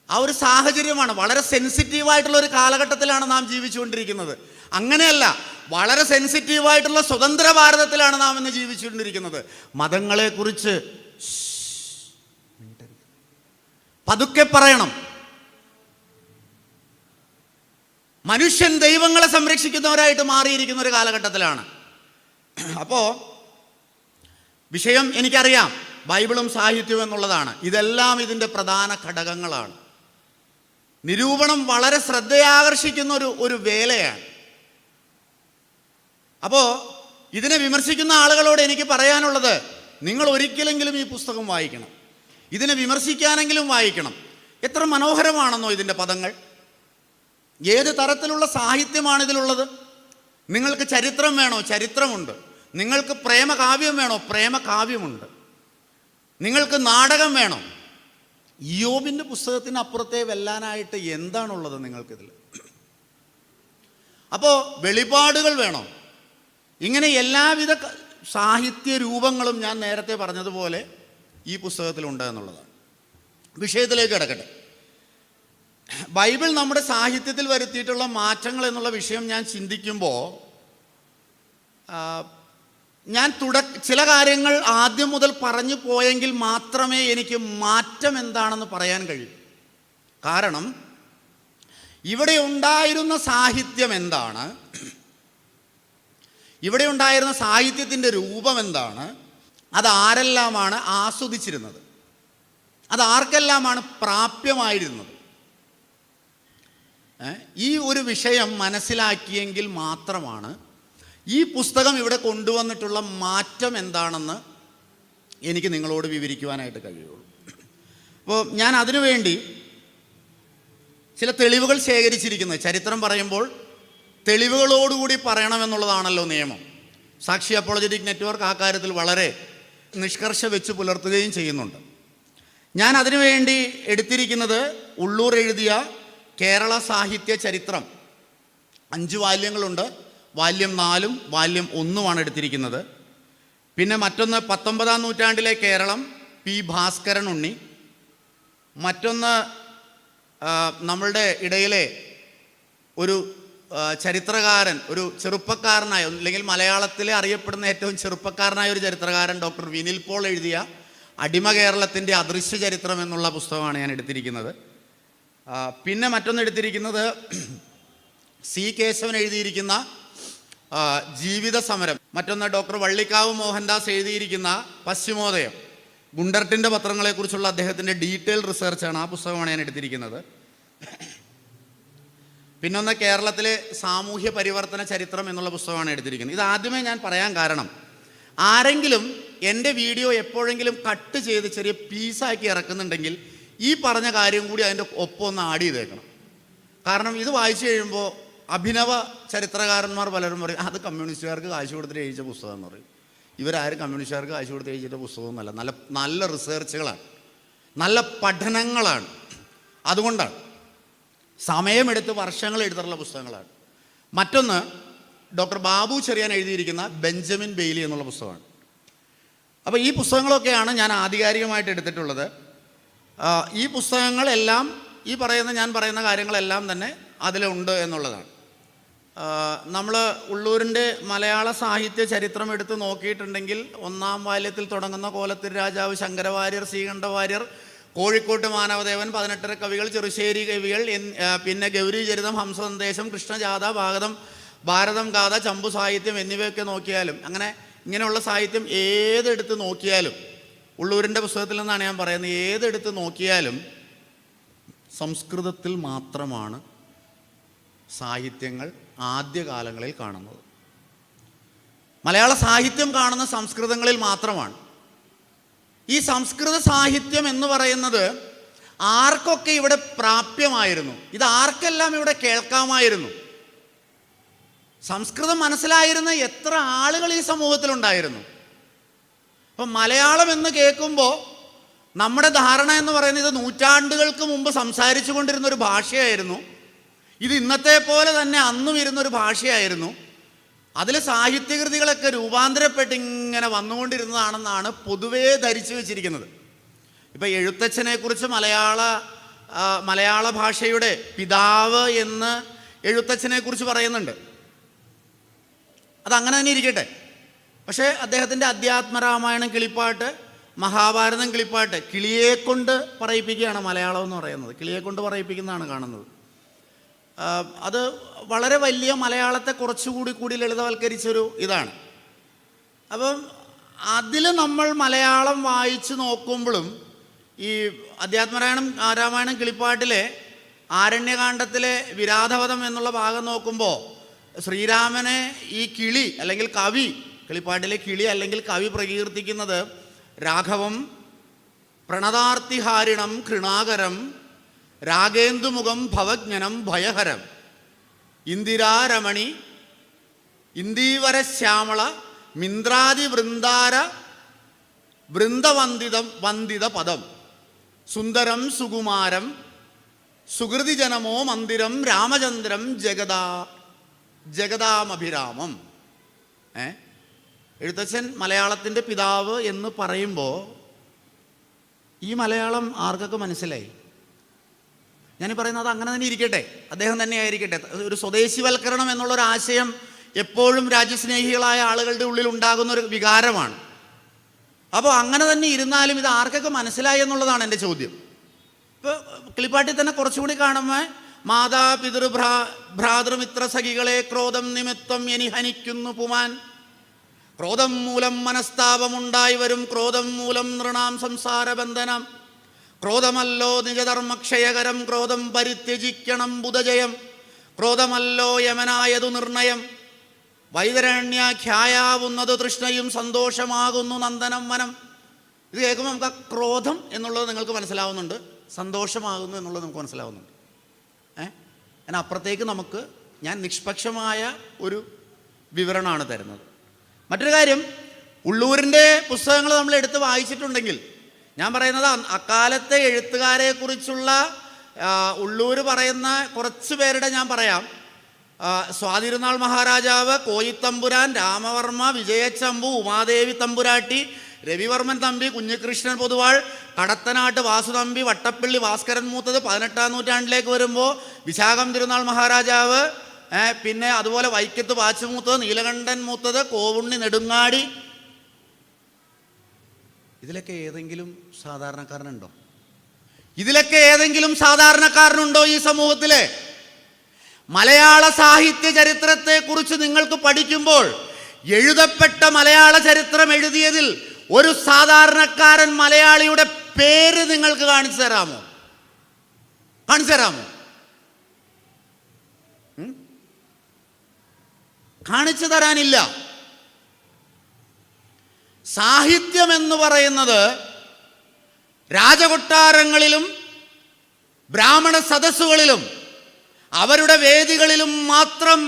ആ ഒരു സാഹചര്യമാണ്. വളരെ സെൻസിറ്റീവായിട്ടുള്ള ഒരു കാലഘട്ടത്തിലാണ് നാം ജീവിച്ചുകൊണ്ടിരിക്കുന്നത്. അങ്ങനെയല്ല, വളരെ സെൻസിറ്റീവായിട്ടുള്ള സ്വതന്ത്ര ഭാരതത്തിലാണ് നാം ഇന്ന് ജീവിച്ചുകൊണ്ടിരിക്കുന്നത്. മതങ്ങളെക്കുറിച്ച് പതുക്കെ പറയണം. മനുഷ്യൻ ദൈവങ്ങളെ സംരക്ഷിക്കുന്നവരായിട്ട് മാറിയിരിക്കുന്ന ഒരു കാലഘട്ടത്തിലാണ്. അപ്പോൾ വിഷയം എനിക്കറിയാം, ബൈബിളും സാഹിത്യവും എന്നുള്ളതാണ്. ഇതെല്ലാം ഇതിൻ്റെ പ്രധാന ഘടകങ്ങളാണ്. നിരൂപണം വളരെ ശ്രദ്ധയാകർഷിക്കുന്ന ഒരു വേലയാണ്. അപ്പോൾ ഇതിനെ വിമർശിക്കുന്ന ആളുകളോട് എനിക്ക് പറയാനുള്ളത്, നിങ്ങൾ ഒരിക്കലെങ്കിലും ഈ പുസ്തകം വായിക്കണം. ഇതിനെ വിമർശിക്കാനെങ്കിലും വായിക്കണം. എത്ര മനോഹരമാണെന്നോ ഇതിൻ്റെ പദങ്ങൾ! ഏത് തരത്തിലുള്ള സാഹിത്യമാണ് ഇതിലുള്ളത്? നിങ്ങൾക്ക് ചരിത്രം വേണോ? ചരിത്രമുണ്ട്. നിങ്ങൾക്ക് പ്രേമകാവ്യം വേണോ? പ്രേമകാവ്യമുണ്ട്. നിങ്ങൾക്ക് നാടകം വേണോ? ഇയ്യോബിൻ്റെ പുസ്തകത്തിന് അപ്പുറത്തെ വെല്ലാനായിട്ട് എന്താണുള്ളത് നിങ്ങൾക്കിതിൽ? അപ്പോൾ വെളിപാടുകൾ വേണോ? ഇങ്ങനെ എല്ലാവിധ സാഹിത്യ രൂപങ്ങളും ഞാൻ നേരത്തെ പറഞ്ഞതുപോലെ ഈ പുസ്തകത്തിലുണ്ട് എന്നുള്ളതാണ്. വിഷയത്തിലേക്ക് കിടക്കട്ടെ. ബൈബിൾ നമ്മുടെ സാഹിത്യത്തിൽ വരുത്തിയിട്ടുള്ള മാറ്റങ്ങൾ എന്നുള്ള വിഷയം ഞാൻ ചിന്തിക്കുമ്പോൾ ഞാൻ ചില കാര്യങ്ങൾ ആദ്യം മുതൽ പറഞ്ഞു പോയെങ്കിൽ മാത്രമേ എനിക്ക് മാറ്റം എന്താണെന്ന് പറയാൻ കഴിയൂ. കാരണം ഇവിടെ ഉണ്ടായിരുന്ന സാഹിത്യം എന്താണ്, ഇവിടെ ഉണ്ടായിരുന്ന സാഹിത്യത്തിൻ്റെ രൂപം എന്താണ്, അത് ആരെല്ലാമാണ് ആസ്വദിച്ചിരുന്നത്, അത് ആർക്കെല്ലാമാണ് പ്രാപ്യമായിരുന്നത്. ഈ ഒരു വിഷയം മനസ്സിലാക്കിയെങ്കിൽ മാത്രമാണ് ഈ പുസ്തകം ഇവിടെ കൊണ്ടുവന്നിട്ടുള്ള മാറ്റം എന്താണെന്ന് എനിക്ക് നിങ്ങളോട് വിവരിക്കുവാനായിട്ട് കഴിയുള്ളൂ. അപ്പോൾ ഞാൻ അതിനുവേണ്ടി ചില തെളിവുകൾ ശേഖരിച്ചിരിക്കുന്നത്, ചരിത്രം പറയുമ്പോൾ തെളിവുകളോടുകൂടി പറയണമെന്നുള്ളതാണല്ലോ നിയമം. സാക്ഷി അപ്പോളജറ്റിക് നെറ്റ്വർക്ക് ആ കാര്യത്തിൽ വളരെ നിഷ്കർഷ വെച്ച് പുലർത്തുകയും ചെയ്യുന്നുണ്ട്. ഞാൻ അതിനുവേണ്ടി എടുത്തിരിക്കുന്നത് ഉള്ളൂർ എഴുതിയ കേരള സാഹിത്യ ചരിത്രം. 5 വാല്യങ്ങളുണ്ട്. വാല്യം 4 വാല്യം 1 എടുത്തിരിക്കുന്നത്. പിന്നെ മറ്റൊന്ന് 19-ാം നൂറ്റാണ്ടിലെ കേരളം, പി ഭാസ്കരൻ ഉണ്ണി. മറ്റൊന്ന് നമ്മളുടെ ഇടയിലെ ഒരു ചരിത്രകാരൻ, ഒരു ചെറുപ്പക്കാരനായ, അല്ലെങ്കിൽ മലയാളത്തിലെ അറിയപ്പെടുന്ന ഏറ്റവും ചെറുപ്പക്കാരനായ ഒരു ചരിത്രകാരൻ ഡോക്ടർ വിനിൽ പോൾ എഴുതിയ അടിമ കേരളത്തിൻ്റെ അദൃശ്യ ചരിത്രം എന്നുള്ള പുസ്തകമാണ് ഞാൻ എടുത്തിരിക്കുന്നത്. പിന്നെ മറ്റൊന്ന് എടുത്തിരിക്കുന്നത് സി കേശവൻ എഴുതിയിരിക്കുന്ന ജീവിത സമരം. മറ്റൊന്ന് ഡോക്ടർ വള്ളിക്കാവ് മോഹൻദാസ് എഴുതിയിരിക്കുന്ന പശ്ചിമോദയം. ഗുണ്ടർട്ടിൻ്റെ പത്രങ്ങളെക്കുറിച്ചുള്ള അദ്ദേഹത്തിൻ്റെ ഡീറ്റെയിൽ റിസർച്ചാണ്. ആ പുസ്തകമാണ് ഞാൻ എടുത്തിരിക്കുന്നത്. പിന്നൊന്ന് കേരളത്തിലെ സാമൂഹ്യ പരിവർത്തന ചരിത്രം എന്നുള്ള പുസ്തകമാണ് എടുത്തിരിക്കുന്നത്. ഇത് ആദ്യമേ ഞാൻ പറയാൻ കാരണം, ആരെങ്കിലും എൻ്റെ വീഡിയോ എപ്പോഴെങ്കിലും കട്ട് ചെയ്ത് ചെറിയ പീസാക്കി ഇറക്കുന്നുണ്ടെങ്കിൽ ഈ പറഞ്ഞ കാര്യം കൂടി അതിൻ്റെ ഒപ്പം ഒന്ന് ആഡ് ചെയ്തേക്കണം. കാരണം ഇത് വായിച്ചു കഴിയുമ്പോൾ അഭിനവ ചരിത്രകാരന്മാർ പലരും പറയും അത് കമ്മ്യൂണിസ്റ്റുകാർക്ക് കാശ് കൊടുത്തിട്ട് എഴുതിച്ച പുസ്തകം എന്ന് പറയും. ഇവരാരും കമ്മ്യൂണിസ്റ്റുകാർക്ക് കാശ് കൊടുത്ത് എഴുതിച്ച പുസ്തകമൊന്നുമല്ല. നല്ല റിസർച്ചുകളാണ്, നല്ല പഠനങ്ങളാണ്. അതുകൊണ്ടാണ് സമയമെടുത്ത് വർഷങ്ങൾ എഴുതാറുള്ള പുസ്തകങ്ങളാണ്. മറ്റൊന്ന് ഡോക്ടർ ബാബു ചെറിയാൻ എഴുതിയിരിക്കുന്ന ബെഞ്ചമിൻ ബെയ്ലി എന്നുള്ള പുസ്തകമാണ്. അപ്പോൾ ഈ പുസ്തകങ്ങളൊക്കെയാണ് ഞാൻ ആധികാരികമായിട്ട് എടുത്തിട്ടുള്ളത്. ഈ പുസ്തകങ്ങളെല്ലാം ഞാൻ പറയുന്ന കാര്യങ്ങളെല്ലാം തന്നെ അതിലുണ്ട് എന്നുള്ളതാണ്. നമ്മൾ ഉള്ളൂരിൻ്റെ മലയാള സാഹിത്യ ചരിത്രം എടുത്ത് നോക്കിയിട്ടുണ്ടെങ്കിൽ 1-ാം വാല്യത്തിൽ തുടങ്ങുന്ന കോലത്തിരി രാജാവ്, ശങ്കരവാര്യർ, ശ്രീകണ്ഠവാര്യർ, കോഴിക്കോട്ട് മാനവദേവൻ, 18 കവികൾ, ചെറുശ്ശേരി കവികൾ, പിന്നെ ഗൗരീചരിതം, ഹംസസന്ദേശം, കൃഷ്ണജാഥ, ഭാരതം ഗാഥ, ചമ്പു സാഹിത്യം എന്നിവയൊക്കെ നോക്കിയാലും, ഇങ്ങനെയുള്ള സാഹിത്യം ഏതെടുത്ത് നോക്കിയാലും, ഉള്ളൂരിൻ്റെ പുസ്തകത്തിൽ നിന്നാണ് ഞാൻ പറയുന്നത്, ഏതെടുത്ത് നോക്കിയാലും സംസ്കൃതത്തിൽ മാത്രമാണ് സാഹിത്യങ്ങൾ ആദ്യകാലങ്ങളിൽ കാണുന്നത്. മലയാള സാഹിത്യം കാണുന്ന സംസ്കൃതങ്ങളിൽ മാത്രമാണ്. ഈ സംസ്കൃത സാഹിത്യം എന്ന് പറയുന്നത് ആർക്കൊക്കെ ഇവിടെ പ്രാപ്യമായിരുന്നു, ഇത് ആർക്കെല്ലാം ഇവിടെ കേൾക്കാമായിരുന്നു, സംസ്കൃതം മനസ്സിലായിരുന്ന എത്ര ആളുകൾ ഈ സമൂഹത്തിലുണ്ടായിരുന്നു. അപ്പം മലയാളം എന്ന് കേൾക്കുമ്പോൾ നമ്മുടെ ധാരണ എന്ന് പറയുന്നത് ഇത് നൂറ്റാണ്ടുകൾക്ക് മുമ്പ് സംസാരിച്ചു കൊണ്ടിരുന്ന ഒരു ഭാഷയായിരുന്നു, ഇത് ഇന്നത്തെ പോലെ തന്നെ അന്നും ഇരുന്നൊരു ഭാഷയായിരുന്നു, അതിൽ സാഹിത്യകൃതികളൊക്കെ രൂപാന്തരപ്പെട്ട് ഇങ്ങനെ വന്നുകൊണ്ടിരുന്നതാണെന്നാണ് പൊതുവേ ധരിച്ചു വെച്ചിരിക്കുന്നത്. ഇപ്പം എഴുത്തച്ഛനെക്കുറിച്ച് മലയാള ഭാഷയുടെ പിതാവ് എന്ന് എഴുത്തച്ഛനെക്കുറിച്ച് പറയുന്നുണ്ട്. അതങ്ങനെ തന്നെ ഇരിക്കട്ടെ. പക്ഷേ അദ്ദേഹത്തിൻ്റെ അധ്യാത്മരാമായണം കിളിപ്പാട്ട്, മഹാഭാരതം കിളിപ്പാട്ട് കിളിയെക്കൊണ്ട് പറയിപ്പിക്കുകയാണ് മലയാളം എന്ന് പറയുന്നത്. കിളിയെക്കൊണ്ട് പറയിപ്പിക്കുന്നതാണ് കാണുന്നത്. അത് വളരെ വലിയ മലയാളത്തെ കുറച്ചുകൂടി ലളിതവൽക്കരിച്ചൊരു ഇതാണ്. അപ്പം അതിൽ നമ്മൾ മലയാളം വായിച്ച് നോക്കുമ്പോഴും ഈ അധ്യാത്മരാമായണം കിളിപ്പാട്ടിലെ ആരണ്യകാണ്ഡത്തിലെ വിരാധവധം എന്നുള്ള ഭാഗം നോക്കുമ്പോൾ ശ്രീരാമനെ ഈ കിളി അല്ലെങ്കിൽ കവി, കിളിപ്പാട്ടിലെ കിളി അല്ലെങ്കിൽ കവി പ്രകീർത്തിക്കുന്നത് രാഘവം പ്രണതാർത്തിഹാരിണം കൃണാകരം രാഗേന്ദുമുഖം ഭവജ്ഞനം ഭയഹരം ഇന്ദിരാരമണി ഇന്ദീവരശ്യാമള മിന്ത്രാതി വന്ദിത പദം സുന്ദരം സുകുമാരം സുഹൃതിജനമോ മന്ദിരം രാമചന്ദ്രം ജഗദാമഭിരാമം. എഴുത്തച്ഛൻ മലയാളത്തിൻ്റെ പിതാവ് എന്ന് പറയുമ്പോൾ ഈ മലയാളം ആർക്കൊക്കെ മനസ്സിലായി? ഞാൻ പറയുന്നത് അങ്ങനെ തന്നെ ഇരിക്കട്ടെ, അദ്ദേഹം തന്നെ ആയിരിക്കട്ടെ. ഒരു സ്വദേശിവൽക്കരണം എന്നുള്ളൊരു ആശയം എപ്പോഴും രാജ്യസ്നേഹികളായ ആളുകളുടെ ഉള്ളിൽ ഉണ്ടാകുന്ന ഒരു വികാരമാണ്. അപ്പോൾ അങ്ങനെ തന്നെ ഇരുന്നാലും ഇത് ആർക്കൊക്കെ മനസ്സിലായി എന്നുള്ളതാണ് എൻ്റെ ചോദ്യം. ഇപ്പോൾ കിളിപ്പാട്ടിൽ തന്നെ കുറച്ചുകൂടി കാണുമ്പോൾ മാതാപിതൃ ഭ്രാതൃമിത്ര സഖികളെ ക്രോധം നിമിത്തം എനിഹനിക്കുന്നു പുമാൻ, ക്രോധം മൂലം മനസ്താപമുണ്ടായി വരും, ക്രോധം മൂലം നൃണാം സംസാരബന്ധനം, ക്രോധമല്ലോ നിജധർമ്മക്ഷയകരം, ക്രോധം പരിത്യജിക്കണം ബുധജയം, ക്രോധമല്ലോ യമനായതു നിർണയം, വൈതരണ്യാഖ്യായാവുന്നത് തൃഷ്ണയും, സന്തോഷമാകുന്നു നന്ദനം വനം. ഇത് കേൾക്കുമ്പോൾ നമുക്ക് ആ ക്രോധം എന്നുള്ളത് നിങ്ങൾക്ക് മനസ്സിലാവുന്നുണ്ട്, സന്തോഷമാകുന്നു എന്നുള്ളത് നമുക്ക് മനസ്സിലാവുന്നുണ്ട്. അതിനപ്പുറത്തേക്ക് ഞാൻ നിഷ്പക്ഷമായ ഒരു വിവരണമാണ് തരുന്നത്. മറ്റൊരു കാര്യം, ഉള്ളൂരിൻ്റെ പുസ്തകങ്ങൾ നമ്മൾ എടുത്ത് വായിച്ചിട്ടുണ്ടെങ്കിൽ, ഞാൻ പറയുന്നത് അക്കാലത്തെ എഴുത്തുകാരെ കുറിച്ചുള്ള ഉള്ളൂർ പറയുന്ന കുറച്ച് പേരുടെ ഞാൻ പറയാം. സ്വാതിരുനാൾ മഹാരാജാവ്, കോയിത്തമ്പുരാൻ, രാമവർമ്മ, വിജയച്ചമ്പു, ഉമാദേവി തമ്പുരാട്ടി, രവിവർമ്മൻ തമ്പി, കുഞ്ഞികൃഷ്ണൻ പൊതുവാൾ, കടത്തനാട്ട് വാസുതമ്പി, വട്ടപ്പള്ളി ഭാസ്കരൻ മൂത്തത്, 18-ാം നൂറ്റാണ്ടിലേക്ക് വരുമ്പോൾ വിശാഖം തിരുനാൾ മഹാരാജാവ്, പിന്നെ അതുപോലെ വൈക്കത്ത് വാച്ച് മൂത്തത്, നീലകണ്ഠൻ മൂത്തത്, കോവുണ്ണി നെടുങ്ങാടി. ഇതിലൊക്കെ ഏതെങ്കിലും സാധാരണക്കാരനുണ്ടോ? ഇതിലൊക്കെ ഏതെങ്കിലും സാധാരണക്കാരനുണ്ടോ ഈ സമൂഹത്തിലെ? മലയാള സാഹിത്യ ചരിത്രത്തെക്കുറിച്ച് നിങ്ങൾക്ക് പഠിക്കുമ്പോൾ എഴുതപ്പെട്ട മലയാള ചരിത്രം എഴുതിയതിൽ ഒരു സാധാരണക്കാരൻ മലയാളിയുടെ പേര് നിങ്ങൾക്ക് കാണിച്ചു തരാമോ? കാണിച്ചു തരാനില്ല. സാഹിത്യം എന്ന് പറയുന്നത് രാജകൊട്ടാരങ്ങളിലും ബ്രാഹ്മണ സദസ്സുകളിലും അവരുടെ വേദികളിലും മാത്രം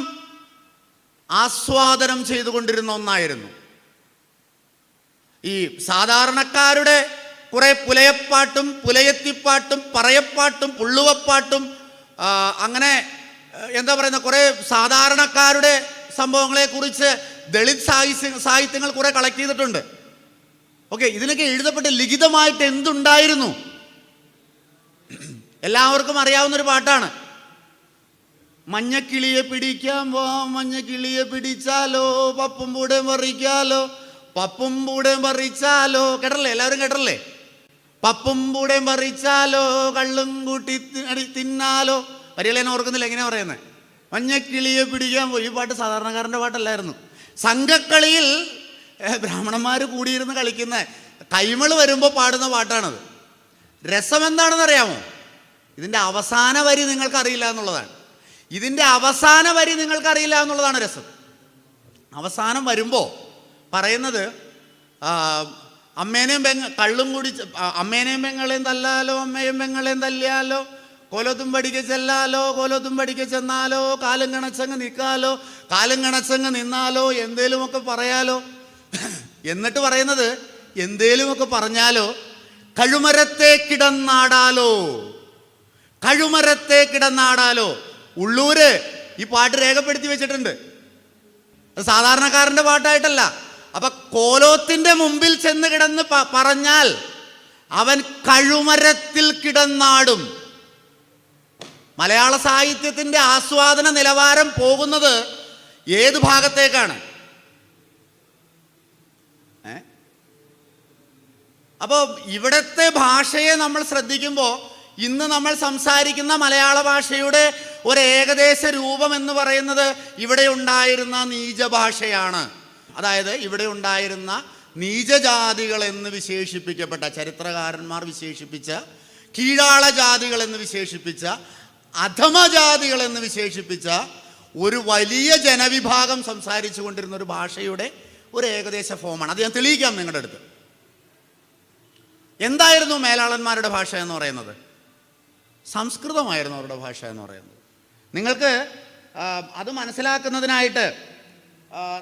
ആസ്വാദനം ചെയ്തുകൊണ്ടിരുന്ന ഒന്നായിരുന്നു. ഈ സാധാരണക്കാരുടെ കുറെ പുലയപ്പാട്ടും പുലയത്തിപ്പാട്ടും പറയപ്പാട്ടും പുള്ളുവപ്പാട്ടും അങ്ങനെ എന്താ പറയുന്ന കുറെ സാധാരണക്കാരുടെ സംഭവങ്ങളെക്കുറിച്ച് ദളിത് സാഹിത്യങ്ങൾ കുറെ കളക്ട് ചെയ്തിട്ടുണ്ട്. ഓക്കെ, ഇതിനൊക്കെ എഴുതപ്പെട്ട് ലിഖിതമായിട്ട് എന്തുണ്ടായിരുന്നു? എല്ലാവർക്കും അറിയാവുന്നൊരു പാട്ടാണ്. മഞ്ഞക്കിളിയെ പിടിക്കാൻ പോവാം, മഞ്ഞക്കിളിയെ പിടിച്ചാലോ, പപ്പും പൂടെ പറിക്കാലോ, പപ്പും പൂടെ പറിച്ചാലോ. കേട്ടല്ലേ? എല്ലാവരും കേട്ടല്ലേ? പപ്പും പൂടെ പറിച്ചാലോ, കള്ളും കൂട്ടി തിന്നാലോ. വരികളെ ഞാൻ ഓർക്കുന്നില്ല, എങ്ങനെയാ പറയുന്നത്? മഞ്ഞക്കിളിയെ പിടിക്കാൻ പോയി. ഈ പാട്ട് സാധാരണക്കാരൻ്റെ പാട്ടല്ലായിരുന്നു. സംഘക്കളിയിൽ ബ്രാഹ്മണന്മാർ കൂടിയിരുന്ന് കളിക്കുന്ന കൈമള് വരുമ്പോൾ പാടുന്ന പാട്ടാണത്. രസം എന്താണെന്ന് അറിയാമോ? ഇതിൻ്റെ അവസാന വരി നിങ്ങൾക്കറിയില്ല എന്നുള്ളതാണ്. രസം. അവസാനം വരുമ്പോൾ പറയുന്നത് അമ്മേനെയും കള്ളും കൂടി അമ്മേനെയും പെങ്ങളെയും തല്ലാലോ, അമ്മയും പെങ്ങളെയും തല്ലിയാലോ, കോലത്തും പഠിക്ക ചെല്ലാലോ, കോലത്തും പഠിക്ക ചെന്നാലോ, കാലും കണച്ചങ്ങ് നിൽക്കാലോ, കാലും കണച്ചങ്ങ് നിന്നാലോ, എന്തേലുമൊക്കെ പറയാലോ. എന്നിട്ട് പറയുന്നത് എന്തേലുമൊക്കെ പറഞ്ഞാലോ, കഴുമരത്തെ കിടന്നാടാലോ. ഉള്ളൂര് ഈ പാട്ട് രേഖപ്പെടുത്തി വെച്ചിട്ടുണ്ട്. അത് സാധാരണക്കാരൻ്റെ പാട്ടായിട്ടല്ല. അപ്പൊ കോലോത്തിന്റെ മുമ്പിൽ ചെന്ന് കിടന്ന് പറഞ്ഞാൽ അവൻ കഴുമരത്തിൽ കിടന്നാടും. മലയാള സാഹിത്യത്തിന്റെ ആസ്വാദന നിലവാരം പോകുന്നത് ഏത് ഭാഗത്തേക്കാണ്? അപ്പോൾ ഇവിടത്തെ ഭാഷയെ നമ്മൾ ശ്രദ്ധിക്കുമ്പോൾ ഇന്ന് നമ്മൾ സംസാരിക്കുന്ന മലയാള ഭാഷയുടെ ഒരു ഏകദേശ രൂപം എന്ന് പറയുന്നത് ഇവിടെ ഉണ്ടായിരുന്ന നീചഭാഷയാണ്. അതായത് ഇവിടെ ഉണ്ടായിരുന്ന നീചജാതികൾ എന്ന് വിശേഷിപ്പിക്കപ്പെട്ട, ചരിത്രകാരന്മാർ വിശേഷിപ്പിച്ച, കീഴാള ജാതികൾ എന്ന് വിശേഷിപ്പിച്ച, അധമജാതികൾ എന്ന് വിശേഷിപ്പിച്ച ഒരു വലിയ ജനവിഭാഗം സംസാരിച്ചു കൊണ്ടിരുന്ന ഒരു ഭാഷയുടെ ഒരു ഏകദേശ ഫോമാണ്. അത് ഞാൻ തെളിയിക്കാം നിങ്ങളുടെ അടുത്ത്. എന്തായിരുന്നു മേലാളന്മാരുടെ ഭാഷ എന്ന് പറയുന്നത്? സംസ്കൃതമായിരുന്നു അവരുടെ ഭാഷ എന്ന് പറയുന്നത്. നിങ്ങൾക്ക് അത് മനസ്സിലാക്കുന്നതിനായിട്ട്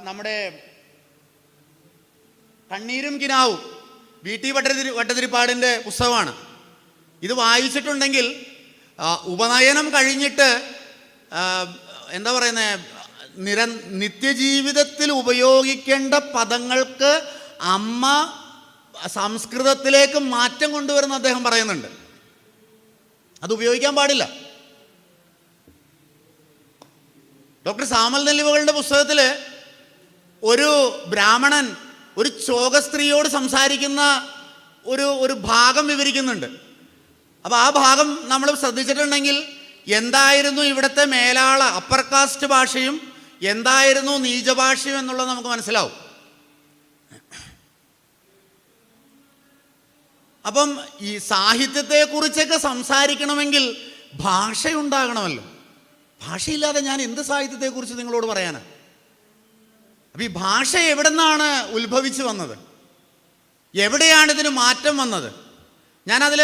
നമ്മുടെ കണ്ണീരും കിനാവും വി.ടി. ഭട്ടതിരിപ്പാടിൻ്റെ പുസ്തകമാണ്. ഇത് വായിച്ചിട്ടുണ്ടെങ്കിൽ ഉപനയനം കഴിഞ്ഞിട്ട് എന്താ പറയുന്നത്, നിത്യജീവിതത്തിൽ ഉപയോഗിക്കേണ്ട പദങ്ങൾക്ക് അമ്മ സംസ്കൃതത്തിലേക്ക് മാറ്റം കൊണ്ടുവരുന്ന അദ്ദേഹം പറയുന്നുണ്ട്. അത് ഉപയോഗിക്കാൻ പാടില്ല. ഡോക്ടർ സാമൽ നെല്ലിവകളുടെ പുസ്തകത്തിൽ ഒരു ബ്രാഹ്മണൻ ഒരു ചോഗസ്ത്രീയോട് സംസാരിക്കുന്ന ഒരു ഭാഗം വിവരിക്കുന്നുണ്ട്. അപ്പോൾ ആ ഭാഗം നമ്മൾ ശ്രദ്ധിച്ചിട്ടുണ്ടെങ്കിൽ എന്തായിരുന്നു ഇവിടുത്തെ മേലാള അപ്പർ കാസ്റ്റ് ഭാഷയും എന്തായിരുന്നു നീചഭാഷയും എന്നുള്ളത് നമുക്ക് മനസ്സിലാവും. അപ്പം ഈ സാഹിത്യത്തെക്കുറിച്ചൊക്കെ സംസാരിക്കണമെങ്കിൽ ഭാഷയുണ്ടാകണമല്ലോ. ഭാഷയില്ലാതെ ഞാൻ എന്ത് സാഹിത്യത്തെക്കുറിച്ച് നിങ്ങളോട് പറയാനാണ്? അപ്പം ഈ ഭാഷ എവിടെ നിന്നാണ് ഉത്ഭവിച്ചു വന്നത്? എവിടെയാണ് ഇതിന് മാറ്റം വന്നത്? ഞാനതിൽ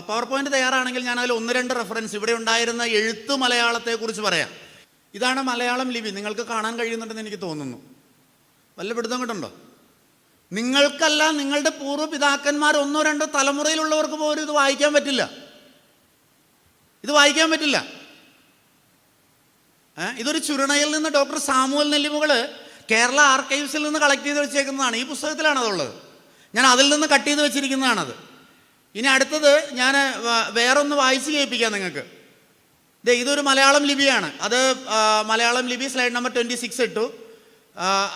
പവർ പോയിന്റ് തയ്യാറാണെങ്കിൽ ഞാനതിൽ 1-2 റെഫറൻസ് ഇവിടെ ഉണ്ടായിരുന്ന എഴുത്ത് മലയാളത്തെക്കുറിച്ച് പറയാം. ഇതാണ് മലയാളം ലിപി. നിങ്ങൾക്ക് കാണാൻ കഴിയുന്നുണ്ടെന്ന് എനിക്ക് തോന്നുന്നു. വല്ല പിടുത്തം കിട്ടുണ്ടോ? നിങ്ങൾക്കല്ല, നിങ്ങളുടെ പൂർവ്വപിതാക്കന്മാർ 1-2 തലമുറയിലുള്ളവർക്ക് പോലും ഇത് വായിക്കാൻ പറ്റില്ല. ഇത് വായിക്കാൻ പറ്റില്ല. ഇതൊരു ചുരുണയിൽ നിന്ന് ഡോക്ടർ സാമുവൽ നെല്ലിമുകൾ കേരള ആർക്കൈവ്സിൽ നിന്ന് കളക്ട് ചെയ്ത് വെച്ചേക്കുന്നതാണ്. ഈ പുസ്തകത്തിലാണ് അതുള്ളത്. ഞാൻ അതിൽ നിന്ന് കട്ട് ചെയ്ത് വെച്ചിരിക്കുന്നതാണത്. ഇനി അടുത്തത് ഞാൻ വേറൊന്ന് വായിച്ച് കേൾപ്പിക്കാം നിങ്ങൾക്ക്. ഇതൊരു മലയാളം ലിപിയാണ്. അത് മലയാളം ലിപി സ്ലൈഡ് നമ്പർ 26 ഇട്ടു.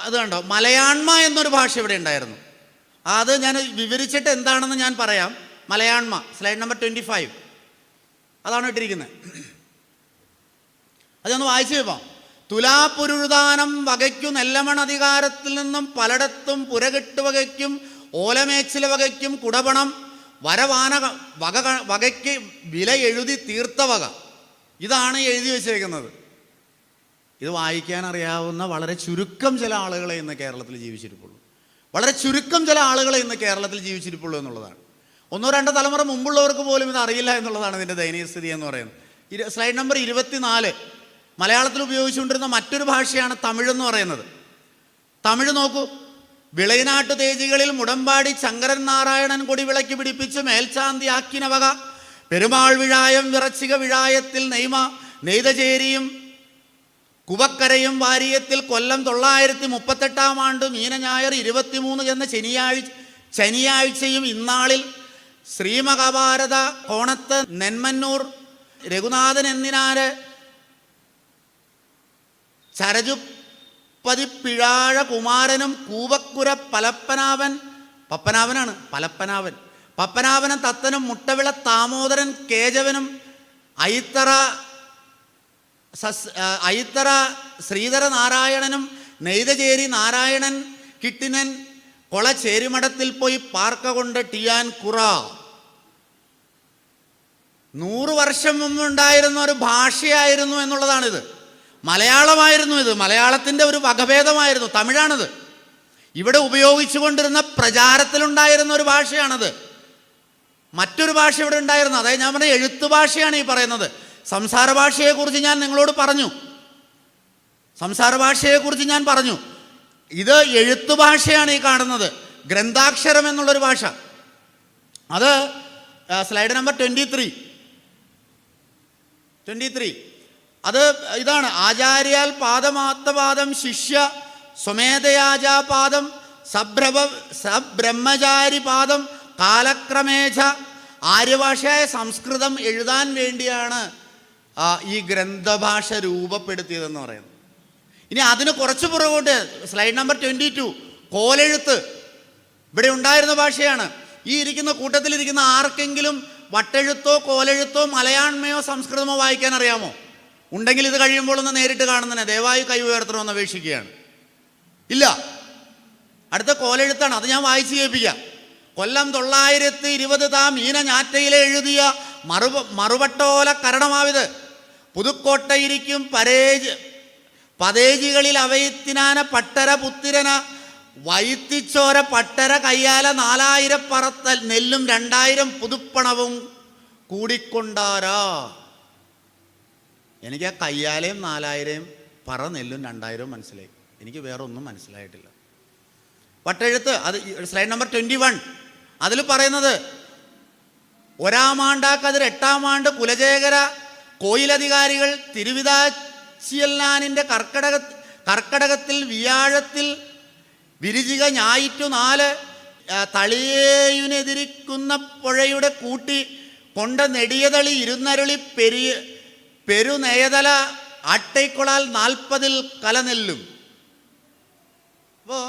അത് കണ്ടോ, മലയാണ്മ എന്നൊരു ഭാഷ ഇവിടെ ഉണ്ടായിരുന്നു. അത് ഞാൻ വിവരിച്ചിട്ട് എന്താണെന്ന് ഞാൻ പറയാം. മലയാണ്മ സ്ലൈഡ് നമ്പർ 25 അതാണ് ഇട്ടിരിക്കുന്നത്. അതൊന്ന് വായിച്ചു കേൾപ്പാം. തുലാപുരുതാനം വകയ്ക്കു നെല്ലമൺ അധികാരത്തിൽ നിന്നും പലയിടത്തും പുരകെട്ട് വകയ്ക്കും ഓലമേച്ചില വകയ്ക്കും കുടപണം വരവാന വകയ്ക്ക് വില എഴുതി തീർത്ത വക. ഇതാണ് എഴുതി വെച്ചേക്കുന്നത്. ഇത് വായിക്കാൻ അറിയാവുന്ന വളരെ ചുരുക്കം ചില ആളുകളെ ഇന്ന് കേരളത്തിൽ ജീവിച്ചിരിപ്പുള്ളൂ. വളരെ ചുരുക്കം ചില ആളുകളെ ഇന്ന് കേരളത്തിൽ ജീവിച്ചിരിപ്പുള്ളൂ എന്നുള്ളതാണ്. 1-2 തലമുറ മുമ്പുള്ളവർക്ക് പോലും ഇത് അറിയില്ല എന്നുള്ളതാണ് ഇതിൻ്റെ ദയനീയ സ്ഥിതി എന്ന് പറയുന്നത്. സ്ലൈഡ് നമ്പർ 24 മലയാളത്തിൽ ഉപയോഗിച്ചുകൊണ്ടിരുന്ന മറ്റൊരു ഭാഷയാണ് തമിഴ് എന്ന് പറയുന്നത്. തമിഴ് നോക്കൂ. വിളയനാട്ടു തേജികളിൽ മുടമ്പാടി ശങ്കരൻ നാരായണൻ കൊടി വിളക്കി പിടിപ്പിച്ച് മേൽച്ചാന്തി ആക്കിന വക പെരുമാൾ വിഴായം വിറച്ചിക വിഴായത്തിൽ നെയ്മ നെയ്തചേരിയും കുവക്കരയും വാരിയത്തിൽ കൊല്ലം 938 ആണ്ട് മീനഞായർ 23 എന്ന ശനിയാഴ്ചയും ഇന്നാളിൽ ശ്രീമഹാഭാരത കോണത്ത് നെന്മന്നൂർ രഘുനാഥൻ എന്നിനാര് ചരജുപ്പതിപ്പിഴാഴ കുമാരനും കൂവക്കുര പപ്പനാവനും തത്തനും മുട്ടവിള താമോദരൻ കേജവനും അയിത്തറ ശ്രീധര നാരായണനും നെയ്തചേരി നാരായണൻ കിട്ടിനൻ കൊള ചേരിമഠത്തിൽ പോയി പാർക്ക കൊണ്ട് ടിയാൻ കുറ. 100 വർഷം മുമ്പുണ്ടായിരുന്ന ഒരു ഭാഷയായിരുന്നു എന്നുള്ളതാണിത്. മലയാളമായിരുന്നു ഇത്. മലയാളത്തിൻ്റെ ഒരു വകഭേദമായിരുന്നു. തമിഴാണിത്. ഇവിടെ ഉപയോഗിച്ചു കൊണ്ടിരുന്ന പ്രചാരത്തിലുണ്ടായിരുന്ന ഒരു ഭാഷയാണത്. മറ്റൊരു ഭാഷ ഇവിടെ ഉണ്ടായിരുന്നു. അതായത് ഞാൻ പറഞ്ഞ എഴുത്ത് ഭാഷയാണ് ഈ പറയുന്നത്. സംസാര ഭാഷയെക്കുറിച്ച് ഞാൻ നിങ്ങളോട് പറഞ്ഞു. ഇത് എഴുത്തു ഭാഷയാണ് ഈ കാണുന്നത്. ഗ്രന്ഥാക്ഷരം എന്നുള്ളൊരു ഭാഷ. അത് സ്ലൈഡ് നമ്പർ 23 അത് ഇതാണ്. ആചാര്യാൽ പാദമാത്തപാദം ശിഷ്യ സ്വമേധയാജാപാദം സബ്രഹ്മചാരി പാദം കാലക്രമേച. ആര്യഭാഷയായ സംസ്കൃതം എഴുതാൻ വേണ്ടിയാണ് ഈ ഗ്രന്ഥഭാഷ രൂപപ്പെടുത്തിയതെന്ന് പറയുന്നത്. ഇനി അതിന് കുറച്ച് പുറകോട്ട് സ്ലൈഡ് നമ്പർ 22 കോലെഴുത്ത് ഇവിടെ ഉണ്ടായിരുന്ന ഭാഷയാണ്. ഈ ഇരിക്കുന്ന കൂട്ടത്തിലിരിക്കുന്ന ആർക്കെങ്കിലും വട്ടെഴുത്തോ കോലെഴുത്തോ മലയാണ്മയോ സംസ്കൃതമോ വായിക്കാൻ അറിയാമോ? ഉണ്ടെങ്കിൽ ഇത് കഴിയുമ്പോൾ ഒന്ന് നേരിട്ട് കാണുന്നതിനെ ദയവായി കൈ ഉയർത്തണമെന്ന് അപേക്ഷിക്കുകയാണ്. ഇല്ല. അടുത്ത കോലെഴുത്താണ്. അത് ഞാൻ വായിച്ച് കേൾപ്പിക്കാം. കൊല്ലം 920 മീന ഞാറ്റയിലെ എഴുതിയ മറുവട്ടോല കരണമാവിത് പുതുക്കോട്ടയിരിക്കും പതേജികളിൽ അവയത്തിനാന പട്ടര പുത്തിരന വൈത്തിച്ചോര പട്ടര കയ്യാല 4000 പറത്തൽ നെല്ലും 2000 പുതുപ്പണവും കൂടിക്കൊണ്ടാരാ. എനിക്ക് ആ കയ്യാലയും 4000 പറ നെല്ലും 2000 മനസ്സിലായി. എനിക്ക് വേറെ ഒന്നും മനസ്സിലായിട്ടില്ല. വട്ടെഴുത്ത് അത് സ്ലൈഡ് നമ്പർ 21 അതിൽ പറയുന്നത് 1-ാം ആണ്ടാക്കതിർ 8-ാം ആണ്ട് കുലശേഖര കോയിലധികാരികൾ തിരുവിതാച്ചിയല്ലാനിൻ്റെ കർക്കടകത്തിൽ വ്യാഴത്തിൽ വിരിചിക ഞായിറ്റു 4 തളിയേയുനെതിരിക്കുന്ന പുഴയുടെ കൂട്ടി കൊണ്ട നെടിയതളി ഇരുന്നരുളി പെരുനെയതല ആട്ടൈക്കൊളാൽ 40 കലനെല്ലും. അപ്പോൾ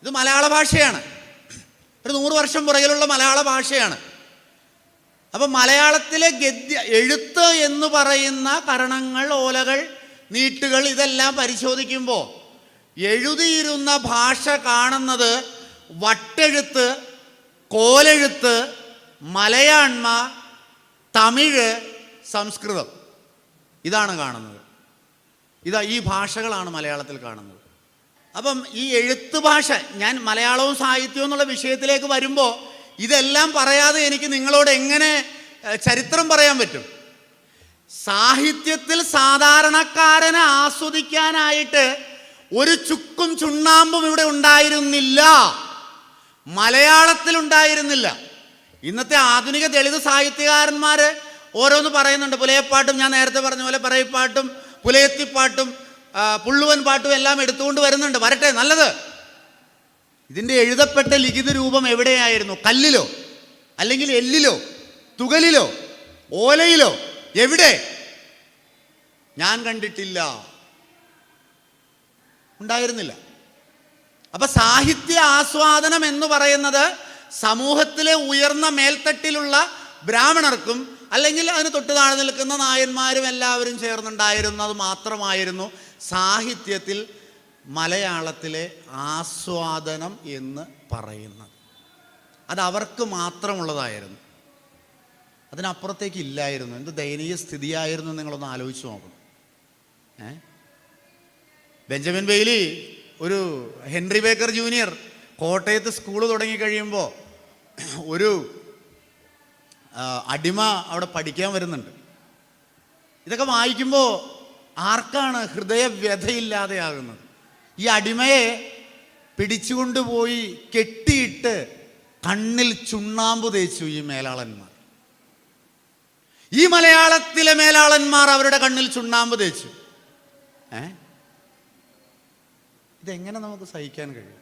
ഇത് മലയാള ഭാഷയാണ്. ഒരു 100 വർഷം പുറകിലുള്ള മലയാള ഭാഷയാണ്. അപ്പം മലയാളത്തിലെ എഴുത്ത് എന്ന് പറയുന്ന കരണങ്ങൾ, ഓലകൾ, നീട്ടുകൾ ഇതെല്ലാം പരിശോധിക്കുമ്പോൾ എഴുതിയിരുന്ന ഭാഷ കാണുന്നത് വട്ടെഴുത്ത് കോലെഴുത്ത്, മലയാണ്മ, തമിഴ്, സംസ്കൃതം, ഇതാണ് കാണുന്നത്. ഈ ഭാഷകളാണ് മലയാളത്തിൽ കാണുന്നത്. അപ്പം ഈ എഴുത്ത് ഭാഷ, ഞാൻ മലയാളവും സാഹിത്യവും എന്നുള്ള വിഷയത്തിലേക്ക് വരുമ്പോൾ ഇതെല്ലാം പറയാതെ എനിക്ക് നിങ്ങളോട് എങ്ങനെ ചരിത്രം പറയാൻ പറ്റും? സാഹിത്യത്തിൽ സാധാരണക്കാരനെ ആസ്വദിക്കാനായിട്ട് ഒരു ചുക്കും ചുണ്ണാമ്പും ഇവിടെ ഉണ്ടായിരുന്നില്ല, മലയാളത്തിൽ ഉണ്ടായിരുന്നില്ല. ഇന്നത്തെ ആധുനിക ദളിത് സാഹിത്യകാരന്മാർ ഓരോന്ന് പറയുന്നുണ്ട്. പുലയപ്പാട്ടും, ഞാൻ നേരത്തെ പറഞ്ഞ പോലെ പറയപ്പാട്ടും പുലയത്തിപ്പാട്ടും പുള്ളുവൻ പാട്ടും എല്ലാം എടുത്തുകൊണ്ട് വരുന്നുണ്ട്. വരട്ടെ, നല്ലത്. ഇതിൻ്റെ എഴുതപ്പെട്ട ലിഖിത രൂപം എവിടെയായിരുന്നു? കല്ലിലോ അല്ലെങ്കിൽ എല്ലിലോ തുകലിലോ ഓലയിലോ? എവിടെ? ഞാൻ കണ്ടിട്ടില്ല, ഉണ്ടായിരുന്നില്ല. അപ്പൊ സാഹിത്യ ആസ്വാദനം എന്ന് പറയുന്നത് സമൂഹത്തിലെ ഉയർന്ന മേൽത്തട്ടിലുള്ള ബ്രാഹ്മണർക്കും അല്ലെങ്കിൽ അതിന് തൊട്ട് താഴെ നിൽക്കുന്ന നായന്മാരും എല്ലാവരും ചേർന്നുണ്ടായിരുന്നത് മാത്രമായിരുന്നു സാഹിത്യത്തിൽ മലയാളത്തിലെ ആസ്വാദനം എന്ന് പറയുന്നത്. അത് അവർക്ക് മാത്രമുള്ളതായിരുന്നു, അതിനപ്പുറത്തേക്ക് ഇല്ലായിരുന്നു. എന്ത് ദയനീയ സ്ഥിതിയായിരുന്നു നിങ്ങളൊന്ന് ആലോചിച്ച് നോക്കണം. ബെഞ്ചമിൻ ബെയ്ലി, ഒരു ഹെൻറി ബേക്കർ ജൂനിയർ കോട്ടയത്ത് സ്കൂൾ തുടങ്ങിക്കഴിയുമ്പോൾ ഒരു അടിമ അവിടെ പഠിക്കാൻ വരുന്നുണ്ട്. ഇതൊക്കെ വായിക്കുമ്പോൾ ആർക്കാണ് ഹൃദയവ്യഥയില്ലാതെയാകുന്നത്? ഈ അടിമയെ പിടിച്ചുകൊണ്ടുപോയി കെട്ടിയിട്ട് കണ്ണിൽ ചുണ്ണാമ്പ് തേച്ചു ഈ മേലാളന്മാർ. ഈ മലയാളത്തിലെ മേലാളന്മാർ അവരുടെ കണ്ണിൽ ചുണ്ണാമ്പ് തേച്ചു. ഇതെങ്ങനെ നമുക്ക് സഹിക്കാൻ കഴിയും?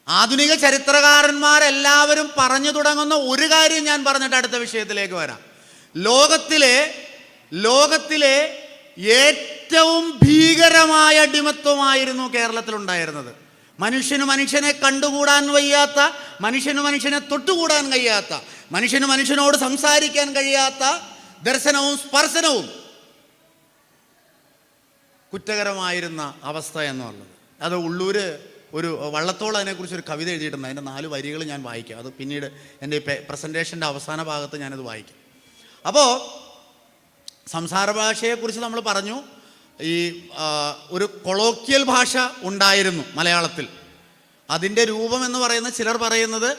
ആധുനിക ചരിത്രകാരന്മാരെല്ലാവരും പറഞ്ഞു തുടങ്ങുന്ന ഒരു കാര്യം ഞാൻ പറഞ്ഞിട്ട് അടുത്ത വിഷയത്തിലേക്ക് വരാം. ലോകത്തിലെ ഏറ്റവും ഭീകരമായ അടിമത്വമായിരുന്നു കേരളത്തിലുണ്ടായിരുന്നത്. മനുഷ്യനെ കണ്ടുകൂടാൻ വയ്യാത്ത, മനുഷ്യനെ തൊട്ടുകൂടാൻ കഴിയാത്ത, മനുഷ്യനോട് സംസാരിക്കാൻ കഴിയാത്ത ദർശനവും സ്പർശനവും കുറ്റകരമായിരുന്ന അവസ്ഥ എന്നുള്ളത്. അത് ഉള്ളൂര് ഒരു വള്ളത്തോൾ അതിനെക്കുറിച്ച് ഒരു കവിത എഴുതിയിട്ടുണ്ട്. അതിൻ്റെ 4 വരികൾ ഞാൻ വായിക്കാം. അത് പിന്നീട് എൻ്റെ പ്രസൻറ്റേഷൻ്റെ അവസാന ഭാഗത്ത് ഞാനത് വായിക്കാം. അപ്പോൾ സംസാര ഭാഷയെക്കുറിച്ച് നമ്മൾ പറഞ്ഞു. ഈ ഒരു കൊളോക്കിയൽ ഭാഷ ഉണ്ടായിരുന്നു മലയാളത്തിൽ. അതിൻ്റെ രൂപം എന്ന് പറയുന്നത് ചിലർ പറയുന്നത്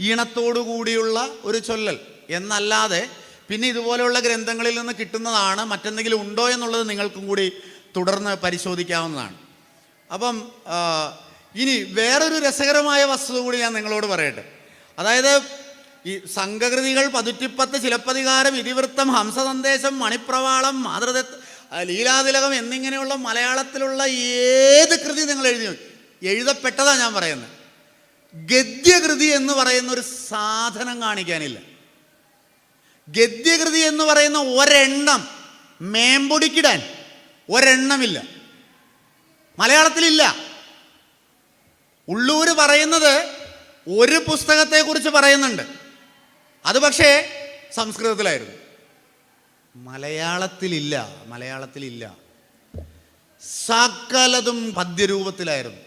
ഈണത്തോടു കൂടിയുള്ള ഒരു ചൊല്ലൽ എന്നല്ലാതെ പിന്നെ ഇതുപോലെയുള്ള ഗ്രന്ഥങ്ങളിൽ നിന്ന് കിട്ടുന്നതാണ്. മറ്റെന്തെങ്കിലും ഉണ്ടോ എന്നുള്ളത് നിങ്ങൾക്കും കൂടി തുടർന്ന് പരിശോധിക്കാവുന്നതാണ്. അപ്പം ഇനി വേറൊരു രസകരമായ വസ്തുത കൂടി ഞാൻ നിങ്ങളോട് പറയട്ടെ. അതായത് ഈ സംഘകൃതികൾ, പതുറ്റിപ്പത്ത്, ചിലപ്പതികാരം, ഇതിവൃത്തം, ഹംസസന്ദേശം, മണിപ്രവാളം, മാതൃദത്ത്, ലീലാതിലകം എന്നിങ്ങനെയുള്ള മലയാളത്തിലുള്ള ഏത് കൃതി നിങ്ങൾ എഴുതപ്പെട്ടതാണ് ഞാൻ പറയുന്നത്. ഗദ്യകൃതി എന്ന് പറയുന്ന ഒരു സാധനം കാണിക്കാനില്ല. ഗദ്യകൃതി എന്ന് പറയുന്ന ഒരെണ്ണം മേമ്പൊടിക്കിടാൻ ഒരെണ്ണമില്ല, മലയാളത്തിലില്ല. ഉള്ളൂര് പറയുന്നത് ഒരു പുസ്തകത്തെക്കുറിച്ച് പറയുന്നുണ്ട്, അത് പക്ഷേ സംസ്കൃതത്തിലായിരുന്നു. മലയാളത്തിലില്ല. സകലതും പദ്യരൂപത്തിലായിരുന്നു,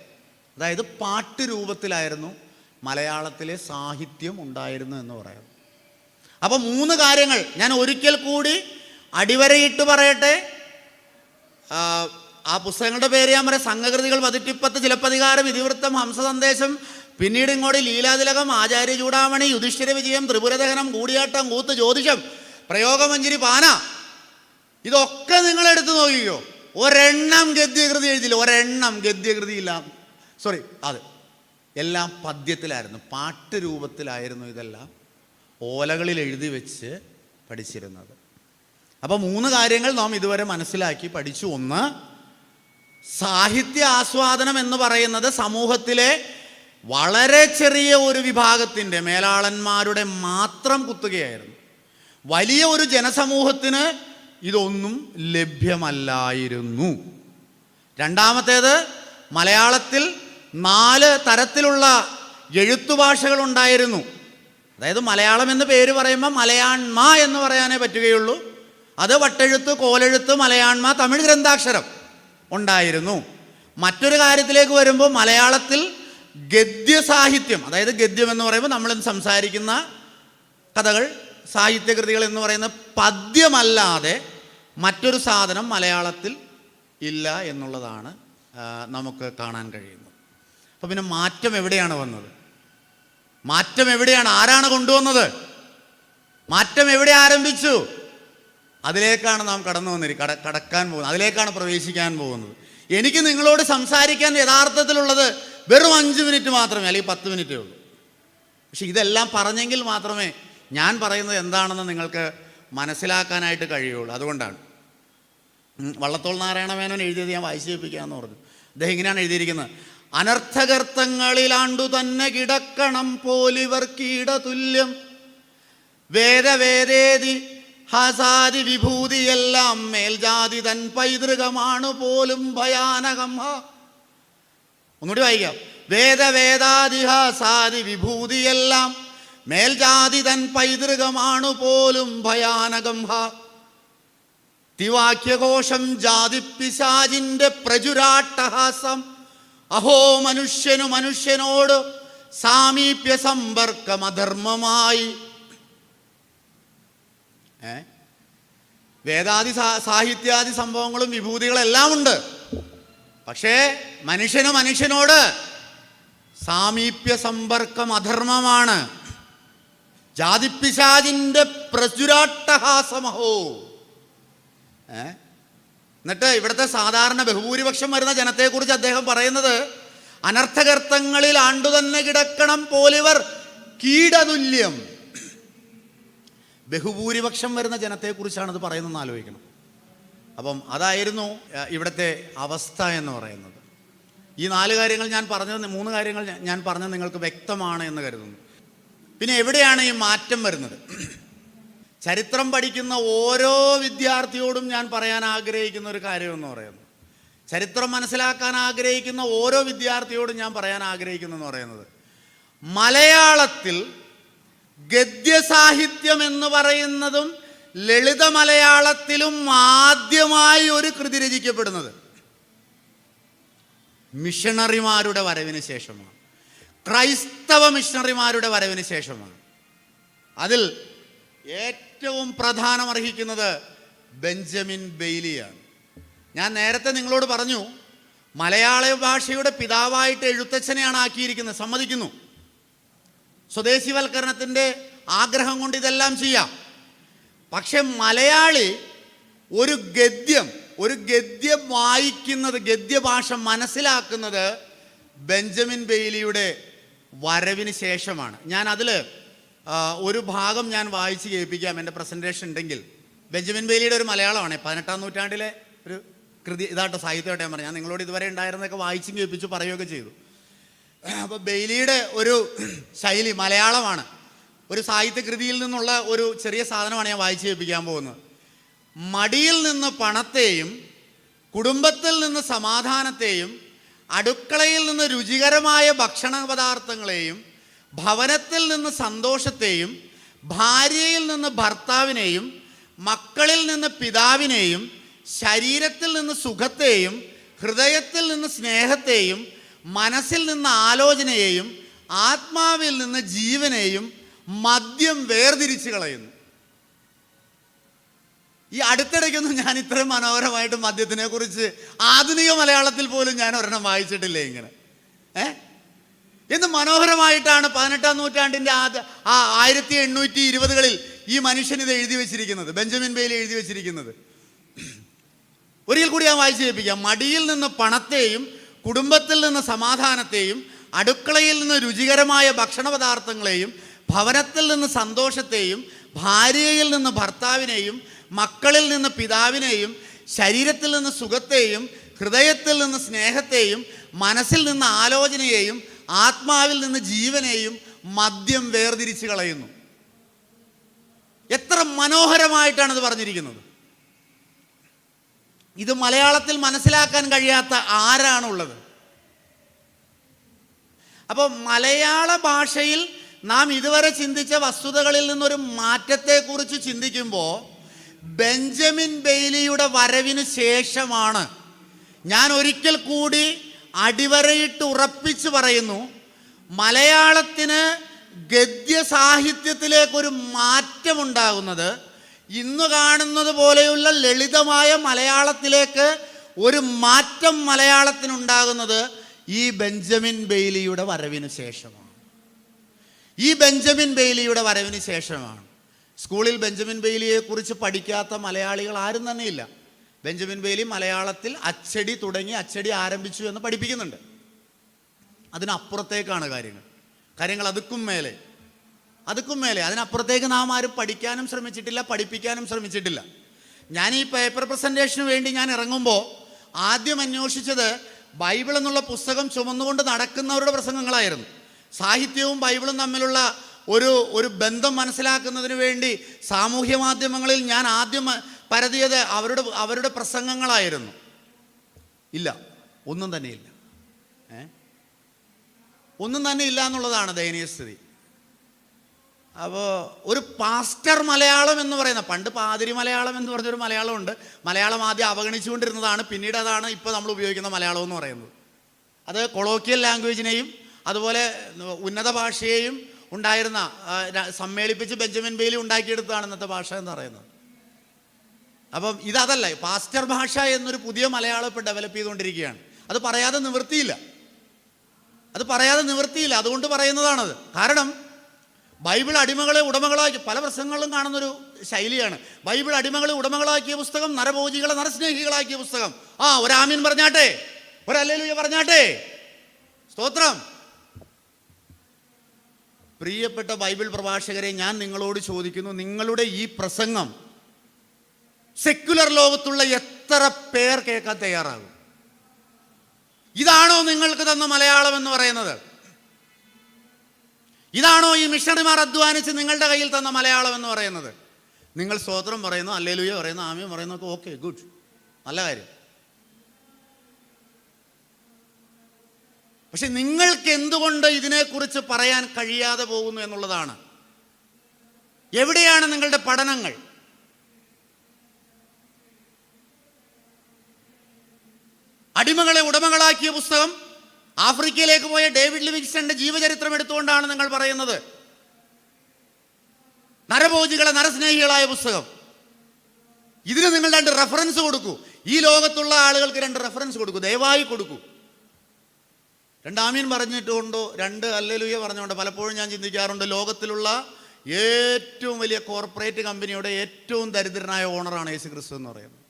അതായത് പാട്ട് രൂപത്തിലായിരുന്നു മലയാളത്തിലെ സാഹിത്യം ഉണ്ടായിരുന്നു എന്ന് പറയാം. അപ്പോൾ 3 കാര്യങ്ങൾ ഞാൻ ഒരിക്കൽ കൂടി അടിവരയിട്ട് പറയട്ടെ. ആ പുസ്തകങ്ങളുടെ പേര് ഞാൻ പറയാം. സംഘകൃതികൾ, പതുറ്റിപ്പത്ത്, ചിലപ്പതികാരം, ഇതിവൃത്തം, ഹംസസന്ദേശം, പിന്നീട് ഇങ്ങോട്ട് ലീലാതിലകം, ആചാര്യ ചൂടാമണി, യുധിഷ്ഠിര വിജയം, ത്രിപുരദഹനം, കൂടിയാട്ടം, കൂത്ത്, ജ്യോതിഷം, പ്രയോഗമഞ്ജരി, പാന, ഇതൊക്കെ നിങ്ങൾ എടുത്തു നോക്കിക്കോ. ഒരെണ്ണം ഗദ്യകൃതി എഴുതിയില്ല, ഒരെണ്ണം ഗദ്യകൃതിയില്ല. സോറി, അത് എല്ലാം പദ്യത്തിലായിരുന്നു, പാട്ട് രൂപത്തിലായിരുന്നു. ഇതെല്ലാം ഓലകളിൽ എഴുതി വെച്ച് പഠിച്ചിരുന്നത്. അപ്പോൾ 3 കാര്യങ്ങൾ നാം ഇതുവരെ മനസ്സിലാക്കി പഠിച്ചു. 1, സാഹിത്യ ആസ്വാദനം എന്ന് പറയുന്നത് സമൂഹത്തിലെ വളരെ ചെറിയ ഒരു വിഭാഗത്തിൻ്റെ, മേലാളന്മാരുടെ മാത്രം കുത്തുകയായിരുന്നു. വലിയ ഒരു ജനസമൂഹത്തിന് ഇതൊന്നും ലഭ്യമല്ലായിരുന്നു. രണ്ടാമത്തേത്, മലയാളത്തിൽ 4 തരത്തിലുള്ള എഴുത്തുഭാഷകളുണ്ടായിരുന്നു. അതായത് മലയാളം എന്ന് പേര് പറയുമ്പോൾ മലയാണ്മ എന്ന് പറയാനേ പറ്റുകയുള്ളൂ. അത് വട്ടെഴുത്ത്, കോലെഴുത്ത്, മലയാണ്മ, തമിഴ് ഗ്രന്ഥാക്ഷരം ഉണ്ടായിരുന്നു. മറ്റൊരു കാര്യത്തിലേക്ക് വരുമ്പോൾ മലയാളത്തിൽ ഗദ്യസാഹിത്യം, അതായത് ഗദ്യം എന്ന് പറയുമ്പോൾ നമ്മൾ സംസാരിക്കുന്ന കഥകൾ, സാഹിത്യകൃതികൾ എന്ന് പറയുന്ന പദ്യമല്ലാതെ മറ്റൊരു സാധനം മലയാളത്തിൽ ഇല്ല എന്നുള്ളതാണ് നമുക്ക് കാണാൻ കഴിയുന്നത്. അപ്പോൾ പിന്നെ മാറ്റം എവിടെയാണ് വന്നത്? മാറ്റം എവിടെയാണ്? ആരാണ് കൊണ്ടുവന്നത്? മാറ്റം എവിടെ ആരംഭിച്ചു? അതിലേക്കാണ് നാം കടക്കാൻ പോകുന്നത്, അതിലേക്കാണ് പ്രവേശിക്കാൻ പോകുന്നത്. എനിക്ക് നിങ്ങളോട് സംസാരിക്കാൻ യഥാർത്ഥത്തിലുള്ളത് വെറും 5 മിനിറ്റ് മാത്രമേ, അല്ലെങ്കിൽ 10 മിനിറ്റേ ഉള്ളൂ. പക്ഷെ ഇതെല്ലാം പറഞ്ഞെങ്കിൽ മാത്രമേ ഞാൻ പറയുന്നത് എന്താണെന്ന് നിങ്ങൾക്ക് മനസ്സിലാക്കാനായിട്ട് കഴിയുള്ളൂ. അതുകൊണ്ടാണ് വള്ളത്തോൾ നാരായണ മേനോൻ എഴുതിയത് ഞാൻ വായിച്ചു കേൾപ്പിക്കാമെന്ന് പറഞ്ഞു. അദ്ദേഹം ഇങ്ങനെയാണ് എഴുതിയിരിക്കുന്നത്: അനർത്ഥകർത്തങ്ങളിലാണ്ടു തന്നെ കിടക്കണം പോലിവർ കീടതുല്യം, വേദവേദേതി ഹാസാദി വിഭൂതിയെല്ലാം മേൽജാതി തൻ പൈതൃകമാണു പോലും ഭയാനകം. ഒന്നുകൂടി വായിക്കാം: വേദവേദാദിഹാസാദി വിഭൂതിയെല്ലാം മേൽജാതി തൻ പൈതൃകമാണു പോലും ഭയാനകം. തിവാക്യഘോഷം ജാതിപ്പിശാചിന്റെ പ്രചുരാട്ടഹാസം, അഹോ മനുഷ്യനു മനുഷ്യനോട് സാമീപ്യ സമ്പർക്കം അധർമ്മമായി. വേദാദി സാഹിത്യാദി സംഭവങ്ങളും വിഭൂതികളെല്ലാം ഉണ്ട്. പക്ഷേ മനുഷ്യന് മനുഷ്യനോട് സാമീപ്യ സമ്പർക്കം അധർമ്മമാണ്. ജാതിപ്പിശാചിന്റെ പ്രചുരാട്ടഹാസമഹോ. എന്നിട്ട് ഇവിടുത്തെ സാധാരണ ബഹുഭൂരിപക്ഷം വരുന്ന ജനത്തെക്കുറിച്ച് അദ്ദേഹം പറയുന്നത്, അനർത്ഥകർത്തങ്ങളിൽ ആണ്ടു തന്നെ കിടക്കണം പോലിവർ കീടതുല്യം. ബഹുഭൂരിപക്ഷം വരുന്ന ജനത്തെക്കുറിച്ചാണ് ഇത് പറയുന്നതെന്ന് ആലോചിക്കണം. അപ്പം അതായിരുന്നു ഇവിടുത്തെ അവസ്ഥ എന്ന് പറയുന്നത്. ഈ 4 കാര്യങ്ങൾ ഞാൻ പറഞ്ഞത്, 3 കാര്യങ്ങൾ ഞാൻ പറഞ്ഞത് നിങ്ങൾക്ക് വ്യക്തമാണ് എന്ന് കരുതുന്നു. പിന്നെ എവിടെയാണ് ഈ മാറ്റം വരുന്നത്? ചരിത്രം പഠിക്കുന്ന ഓരോ വിദ്യാർത്ഥിയോടും ഞാൻ പറയാൻ ആഗ്രഹിക്കുന്ന ഒരു കാര്യമെന്ന് പറയുന്നത്, ചരിത്രം മനസ്സിലാക്കാൻ ആഗ്രഹിക്കുന്ന ഓരോ വിദ്യാർത്ഥിയോടും ഞാൻ പറയാൻ ആഗ്രഹിക്കുന്നതെന്ന് പറയുന്നത്, മലയാളത്തിൽ ഗദ്യസാഹിത്യം എന്ന് പറയുന്നതും ലളിത മലയാളത്തിലും ആദ്യമായി ഒരു കൃതി രചിക്കപ്പെടുന്നത് മിഷണറിമാരുടെ വരവിന് ശേഷമാണ്. ക്രൈസ്തവ മിഷണറിമാരുടെ വരവിന് ശേഷമാണ്. അതിൽ ഏറ്റവും പ്രധാനമർഹിക്കുന്നത് ബെഞ്ചമിൻ ബെയ്ലിയാണ്. ഞാൻ നേരത്തെ നിങ്ങളോട് പറഞ്ഞു, മലയാള ഭാഷയുടെ പിതാവായിട്ട് എഴുത്തച്ഛനെയാണ് ആക്കിയിരിക്കുന്നത്, സമ്മതിക്കുന്നു. സ്വദേശിവൽക്കരണത്തിൻ്റെ ആഗ്രഹം കൊണ്ട് ഇതെല്ലാം ചെയ്യാം. പക്ഷെ മലയാളി ഒരു ഗദ്യം വായിക്കുന്നത്, ഗദ്യഭാഷ മനസ്സിലാക്കുന്നത് ബെഞ്ചമിൻ ബെയ്ലിയുടെ വരവിന് ശേഷമാണ്. ഞാൻ അതിൽ ഒരു ഭാഗം ഞാൻ വായിച്ച് കേൾപ്പിക്കാം, എൻ്റെ പ്രസൻറ്റേഷൻ ഉണ്ടെങ്കിൽ. ബെഞ്ചമിൻ ബെയ്ലിയുടെ ഒരു മലയാളമാണ്, 18-ാം നൂറ്റാണ്ടിലെ ഒരു കൃതി. ഇതാട്ടോ സാഹിത്യമായിട്ട് ഞാൻ പറഞ്ഞു. ഞാൻ നിങ്ങളോട് ഇതുവരെ ഉണ്ടായിരുന്നതൊക്കെ വായിച്ചും കേൾപ്പിച്ചു പറയുകയൊക്കെ ചെയ്തു. അപ്പോൾ ബെയ്ലിയുടെ ഒരു ശൈലി മലയാളമാണ്. ഒരു സാഹിത്യകൃതിയിൽ നിന്നുള്ള ഒരു ചെറിയ സാധനമാണ് ഞാൻ വായിച്ച് കേൾപ്പിക്കാൻ പോകുന്നത്. മടിയിൽ നിന്ന് പണത്തെയും, കുടുംബത്തിൽ നിന്ന് സമാധാനത്തെയും, അടുക്കളയിൽ നിന്ന് രുചികരമായ ഭക്ഷണ പദാർത്ഥങ്ങളെയും, ഭവനത്തിൽ നിന്ന് സന്തോഷത്തെയും, ഭാര്യയിൽ നിന്ന് ഭർത്താവിനെയും, മക്കളിൽ നിന്ന് പിതാവിനെയും, ശരീരത്തിൽ നിന്ന് സുഖത്തെയും, ഹൃദയത്തിൽ നിന്ന് സ്നേഹത്തെയും, മനസ്സിൽ നിന്ന് ആലോചനയെയും, ആത്മാവിൽ നിന്ന് ജീവനെയും മദ്യം വേർതിരിച്ച് കളയുന്നു. ഈ അടുത്തിടയ്ക്കൊന്നും ഞാൻ ഇത്രയും മനോഹരമായിട്ട് മദ്യത്തിനെ കുറിച്ച് ആധുനിക മലയാളത്തിൽ പോലും ഞാൻ ഒരെണ്ണം വായിച്ചിട്ടില്ലേ ഇങ്ങനെ. എന്ത് മനോഹരമായിട്ടാണ് 18-ാം നൂറ്റാണ്ടിൻ്റെ 1820-കളിൽ ഈ മനുഷ്യൻ ഇത് എഴുതി വെച്ചിരിക്കുന്നത്, ബെഞ്ചമിൻ ബെയ്ലി എഴുതി വെച്ചിരിക്കുന്നത്. ഒരിക്കൽ കൂടി ഞാൻ വായിച്ചു കേൾപ്പിക്കാം. മടിയിൽ നിന്ന് പണത്തെയും, കുടുംബത്തിൽ നിന്ന് സമാധാനത്തെയും, അടുക്കളയിൽ നിന്ന് രുചികരമായ ഭക്ഷണ പദാർത്ഥങ്ങളെയും, ഭവനത്തിൽ നിന്ന് സന്തോഷത്തെയും, ഭാര്യയിൽ നിന്ന് ഭർത്താവിനെയും, മക്കളിൽ നിന്ന് പിതാവിനെയും, ശരീരത്തിൽ നിന്ന് സുഖത്തെയും, ഹൃദയത്തിൽ നിന്ന് സ്നേഹത്തെയും, മനസ്സിൽ നിന്ന് ആലോചനയെയും, ആത്മാവിൽ നിന്ന് ജീവനെയും മദ്യം വേർതിരിച്ച് കളയുന്നു. എത്ര മനോഹരമായിട്ടാണ് ഇത് പറഞ്ഞിരിക്കുന്നത്. ഇത് മലയാളത്തിൽ മനസ്സിലാക്കാൻ കഴിയാത്ത ആരാണുള്ളത്? അപ്പോൾ മലയാള ഭാഷയിൽ നാം ഇതുവരെ ചിന്തിച്ച വസ്തുതകളിൽ നിന്നൊരു മാറ്റത്തെക്കുറിച്ച് ചിന്തിക്കുമ്പോൾ ബെഞ്ചമിൻ ബെയ്ലിയുടെ വരവിന് ശേഷമാണ്. ഞാൻ ഒരിക്കൽ കൂടി അടിവരയിട്ട് ഉറപ്പിച്ച് പറയുന്നു, മലയാളത്തിന് ഗദ്യ സാഹിത്യത്തിലേക്കൊരു മാറ്റമുണ്ടാകുന്നത്, ഇന്ന് കാണുന്നത് പോലെയുള്ള ലളിതമായ മലയാളത്തിലേക്ക് ഒരു മാറ്റം മലയാളത്തിനുണ്ടാകുന്നത് ഈ ബെഞ്ചമിൻ ബെയ്ലിയുടെ വരവിന് ശേഷമാണ്. ഈ ബെഞ്ചമിൻ ബെയ്ലിയുടെ വരവിന് ശേഷമാണ്. സ്കൂളിൽ ബെഞ്ചമിൻ ബെയ്ലിയെക്കുറിച്ച് പഠിക്കാത്ത മലയാളികൾ ആരും തന്നെയില്ല. ബെഞ്ചമിൻ ബെയ്ലി മലയാളത്തിൽ അച്ചടി തുടങ്ങി, അച്ചടി ആരംഭിച്ചു എന്ന് പഠിപ്പിക്കുന്നുണ്ട്. അതിനപ്പുറത്തേക്കാണ് കാര്യങ്ങൾ അതുക്കും മേലെ അതിനപ്പുറത്തേക്ക് നാം ആരും പഠിക്കാനും ശ്രമിച്ചിട്ടില്ല, പഠിപ്പിക്കാനും ശ്രമിച്ചിട്ടില്ല. ഞാൻ ഈ പേപ്പർ പ്രസൻറ്റേഷന് വേണ്ടി ഞാൻ ഇറങ്ങുമ്പോൾ ആദ്യം അന്വേഷിച്ചത് ബൈബിൾ എന്നുള്ള പുസ്തകം ചുമന്നുകൊണ്ട് നടക്കുന്നവരുടെ പ്രസംഗങ്ങളായിരുന്നു. സാഹിത്യവും ബൈബിളും തമ്മിലുള്ള ഒരു ബന്ധം മനസ്സിലാക്കുന്നതിന് വേണ്ടി സാമൂഹ്യ മാധ്യമങ്ങളിൽ ഞാൻ ആദ്യം പരതിയത് അവരുടെ പ്രസംഗങ്ങളായിരുന്നു. ഇല്ല, ഒന്നും തന്നെയില്ല. ഒന്നും തന്നെ ഇല്ല എന്നുള്ളതാണ് ദയനീയ സ്ഥിതി. അപ്പോൾ ഒരു പാസ്റ്റർ മലയാളം എന്ന് പറയുന്ന, പണ്ട് പാതിരി മലയാളം എന്ന് പറഞ്ഞൊരു മലയാളമുണ്ട്. മലയാളം ആദ്യം അവഗണിച്ചുകൊണ്ടിരുന്നതാണ്, പിന്നീട് അതാണ് ഇപ്പോൾ നമ്മൾ ഉപയോഗിക്കുന്ന മലയാളം എന്ന് പറയുന്നത്. അത് കൊളോക്കിയൽ ലാംഗ്വേജിനെയും അതുപോലെ ഉന്നത ഭാഷയെയും ഉണ്ടായിരുന്ന സമ്മേളിപ്പിച്ച് ബെഞ്ചമിൻ ബെയ്ലി ഉണ്ടാക്കിയെടുത്തതാണ് ഇന്നത്തെ ഭാഷ എന്ന് പറയുന്നത്. അപ്പം ഇതല്ല, പാസ്റ്റർ ഭാഷ എന്നൊരു പുതിയ മലയാളം ഇപ്പോൾ ഡെവലപ്പ് ചെയ്തുകൊണ്ടിരിക്കുകയാണ്. അത് പറയാതെ നിവൃത്തിയില്ല, അതുകൊണ്ട് പറയുന്നതാണത്. കാരണം ബൈബിൾ അടിമകളെ ഉടമകളാക്കി, പല പ്രസംഗങ്ങളിലും കാണുന്നൊരു ശൈലിയാണ്, ബൈബിൾ അടിമകളെ ഉടമകളാക്കിയ പുസ്തകം, നരഭോജികളെ നരസ്നേഹികളാക്കിയ പുസ്തകം. ഒരാമീൻ പറഞ്ഞാട്ടെ, ഒരല്ലേലൂയ പറഞ്ഞാട്ടെ, സ്തോത്രം. പ്രിയപ്പെട്ട ബൈബിൾ പ്രഭാഷകരെ, ഞാൻ നിങ്ങളോട് ചോദിക്കുന്നു, നിങ്ങളുടെ ഈ പ്രസംഗം സെക്യുലർ ലോകത്തുള്ള എത്ര പേർ കേൾക്കാൻ തയ്യാറാകും? ഇതാണോ നിങ്ങൾക്ക് തന്ന മലയാളം എന്ന് പറയുന്നത്? ഇതാണോ ഈ മിഷണറിമാർ അധ്വാനിച്ച് നിങ്ങളുടെ കയ്യിൽ തന്ന മലയാളം എന്ന് പറയുന്നത്? നിങ്ങൾ സ്തോത്രം പറയുന്നു, ഹല്ലേലൂയ പറയുന്നു, ആമേൻ പറയുന്നു, ഓക്കെ, ഗുഡ്, നല്ല കാര്യം. പക്ഷെ നിങ്ങൾക്ക് എന്തുകൊണ്ട് ഇതിനെക്കുറിച്ച് പറയാൻ കഴിയാതെ പോകുന്നു എന്നുള്ളതാണ്. എവിടെയാണ് നിങ്ങളുടെ പഠനങ്ങൾ? അടിമകളെ ഉടമകളാക്കിയ പുസ്തകം, ആഫ്രിക്കയിലേക്ക് പോയ ഡേവിഡ് ലിവിങ്സ്റ്റന്റെ ജീവചരിത്രം എടുത്തുകൊണ്ടാണ് നിങ്ങൾ പറയുന്നത്. നരഭോജികളെ നരസ്നേഹികളായ പുസ്തകം. ഇതിന് നിങ്ങൾ 2 റെഫറൻസ് കൊടുക്കൂ. ഈ ലോകത്തുള്ള ആളുകൾക്ക് 2 റെഫറൻസ് കൊടുക്കൂ, ദയവായി കൊടുക്കൂ. 2 ആമീൻ പറഞ്ഞിട്ടുണ്ടോ, 2 ഹല്ലേലൂയ പറഞ്ഞുകൊണ്ട് പലപ്പോഴും ഞാൻ ചിന്തിക്കാറുണ്ട്, ലോകത്തിലുള്ള ഏറ്റവും വലിയ കോർപ്പറേറ്റ് കമ്പനിയുടെ ഏറ്റവും ദരിദ്രനായ ഓണറാണ് യേശു ക്രിസ്തു എന്ന് പറയുന്നത്.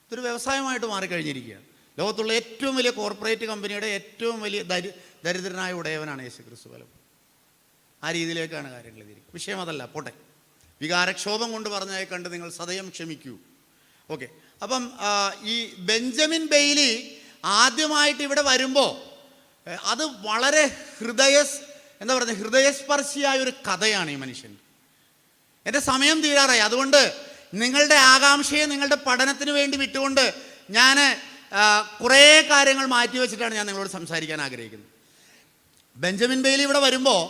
ഇതൊരു വ്യവസായമായിട്ട് മാറിക്കഴിഞ്ഞിരിക്കുകയാണ്. ലോകത്തുള്ള ഏറ്റവും വലിയ കോർപ്പറേറ്റ് കമ്പനിയുടെ ഏറ്റവും വലിയ ദരിദ്രനായ ഉടയവനാണ് യേശു ക്രിസ്തു. പലപ്പോഴും ആ രീതിയിലേക്കാണ് കാര്യങ്ങൾ എത്തിയിരിക്കുന്നത്. വിഷയം അതല്ല, പോട്ടെ. വികാരക്ഷോഭം കൊണ്ട് പറഞ്ഞായി കണ്ട് നിങ്ങൾ സദയം ക്ഷമിക്കൂ. ഓക്കെ. അപ്പം ഈ ബെഞ്ചമിൻ ബെയ്ലി ആദ്യമായിട്ട് ഇവിടെ വരുമ്പോൾ അത് വളരെ ഹൃദയസ്പർശിയായ ഒരു കഥയാണ് ഈ മനുഷ്യൻ. എൻ്റെ സമയം തീരാറായി, അതുകൊണ്ട് നിങ്ങളുടെ ആകാംക്ഷയെ നിങ്ങളുടെ പഠനത്തിന് വേണ്ടി വിട്ടുകൊണ്ട് ഞാൻ കുറേ കാര്യങ്ങൾ മാറ്റി വെച്ചിട്ടാണ് ഞാൻ നിങ്ങളോട് സംസാരിക്കാൻ ആഗ്രഹിക്കുന്നത്. ബെഞ്ചമിൻ ബെയ്ലി ഇവിടെ വരുമ്പോൾ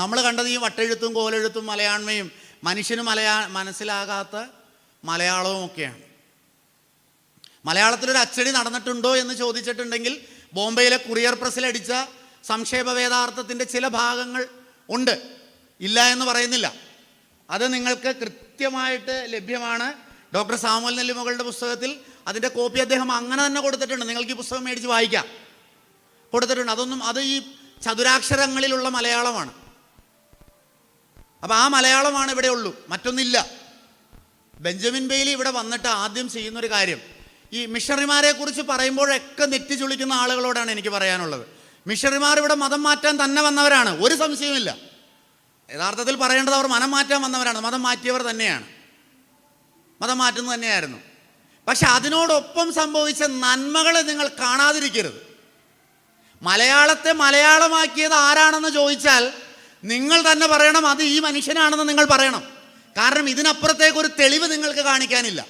നമ്മൾ കണ്ടത് ഈ വട്ടെഴുത്തും കോലെഴുത്തും മലയാണ്മയും മനുഷ്യന് മനസ്സിലാകാത്ത മലയാളവും ഒക്കെയാണ്. മലയാളത്തിലൊരു അച്ചടി നടന്നിട്ടുണ്ടോ എന്ന് ചോദിച്ചിട്ടുണ്ടെങ്കിൽ ബോംബെയിലെ കുറിയർ പ്രസ്സിൽ അടിച്ച സംക്ഷേപ വേദാർത്ഥത്തിൻ്റെ ചില ഭാഗങ്ങൾ ഉണ്ട്, ഇല്ല എന്ന് പറയുന്നില്ല. അത് നിങ്ങൾക്ക് കൃത്യമായിട്ട് ലഭ്യമാണ്. ഡോക്ടർ സാമുവൽ നെല്ലിമകളുടെ പുസ്തകത്തിൽ അതിൻ്റെ കോപ്പി അദ്ദേഹം അങ്ങനെ തന്നെ കൊടുത്തിട്ടുണ്ട്. നിങ്ങൾക്ക് ഈ പുസ്തകം മേടിച്ച് വായിക്കാം, കൊടുത്തിട്ടുണ്ട്. അത് ഈ ചതുരാക്ഷരങ്ങളിലുള്ള മലയാളമാണ്. അപ്പം ആ മലയാളമാണ് ഇവിടെ ഉള്ളൂ, മറ്റൊന്നില്ല. ബെഞ്ചമിൻ ബെയ്ലി ഇവിടെ വന്നിട്ട് ആദ്യം ചെയ്യുന്നൊരു കാര്യം, ഈ മിഷണറിമാരെ കുറിച്ച് പറയുമ്പോഴൊക്കെ നെറ്റി ചുളിക്കുന്ന ആളുകളോടാണ് എനിക്ക് പറയാനുള്ളത്. മിഷണറിമാർ ഇവിടെ മതം മാറ്റാൻ തന്നെ വന്നവരാണ്, ഒരു സംശയവുമില്ല. യഥാർത്ഥത്തിൽ പറയേണ്ടത് അവർ മതം മാറ്റാൻ വന്നവരാണ്, മതം മാറ്റിയവർ തന്നെയാണ്, മതം മാറ്റുന്നത് തന്നെയായിരുന്നു. പക്ഷെ അതിനോടൊപ്പം സംഭവിച്ച നന്മകളെ നിങ്ങൾ കാണാതിരിക്കരുത്. മലയാളത്തെ മലയാളമാക്കിയത് ആരാണെന്ന് ചോദിച്ചാൽ നിങ്ങൾ തന്നെ പറയണം, അത് ഈ മനുഷ്യനാണെന്ന് നിങ്ങൾ പറയണം. കാരണം ഇതിനപ്പുറത്തേക്കൊരു തെളിവ് നിങ്ങൾക്ക് കാണിക്കാനില്ല,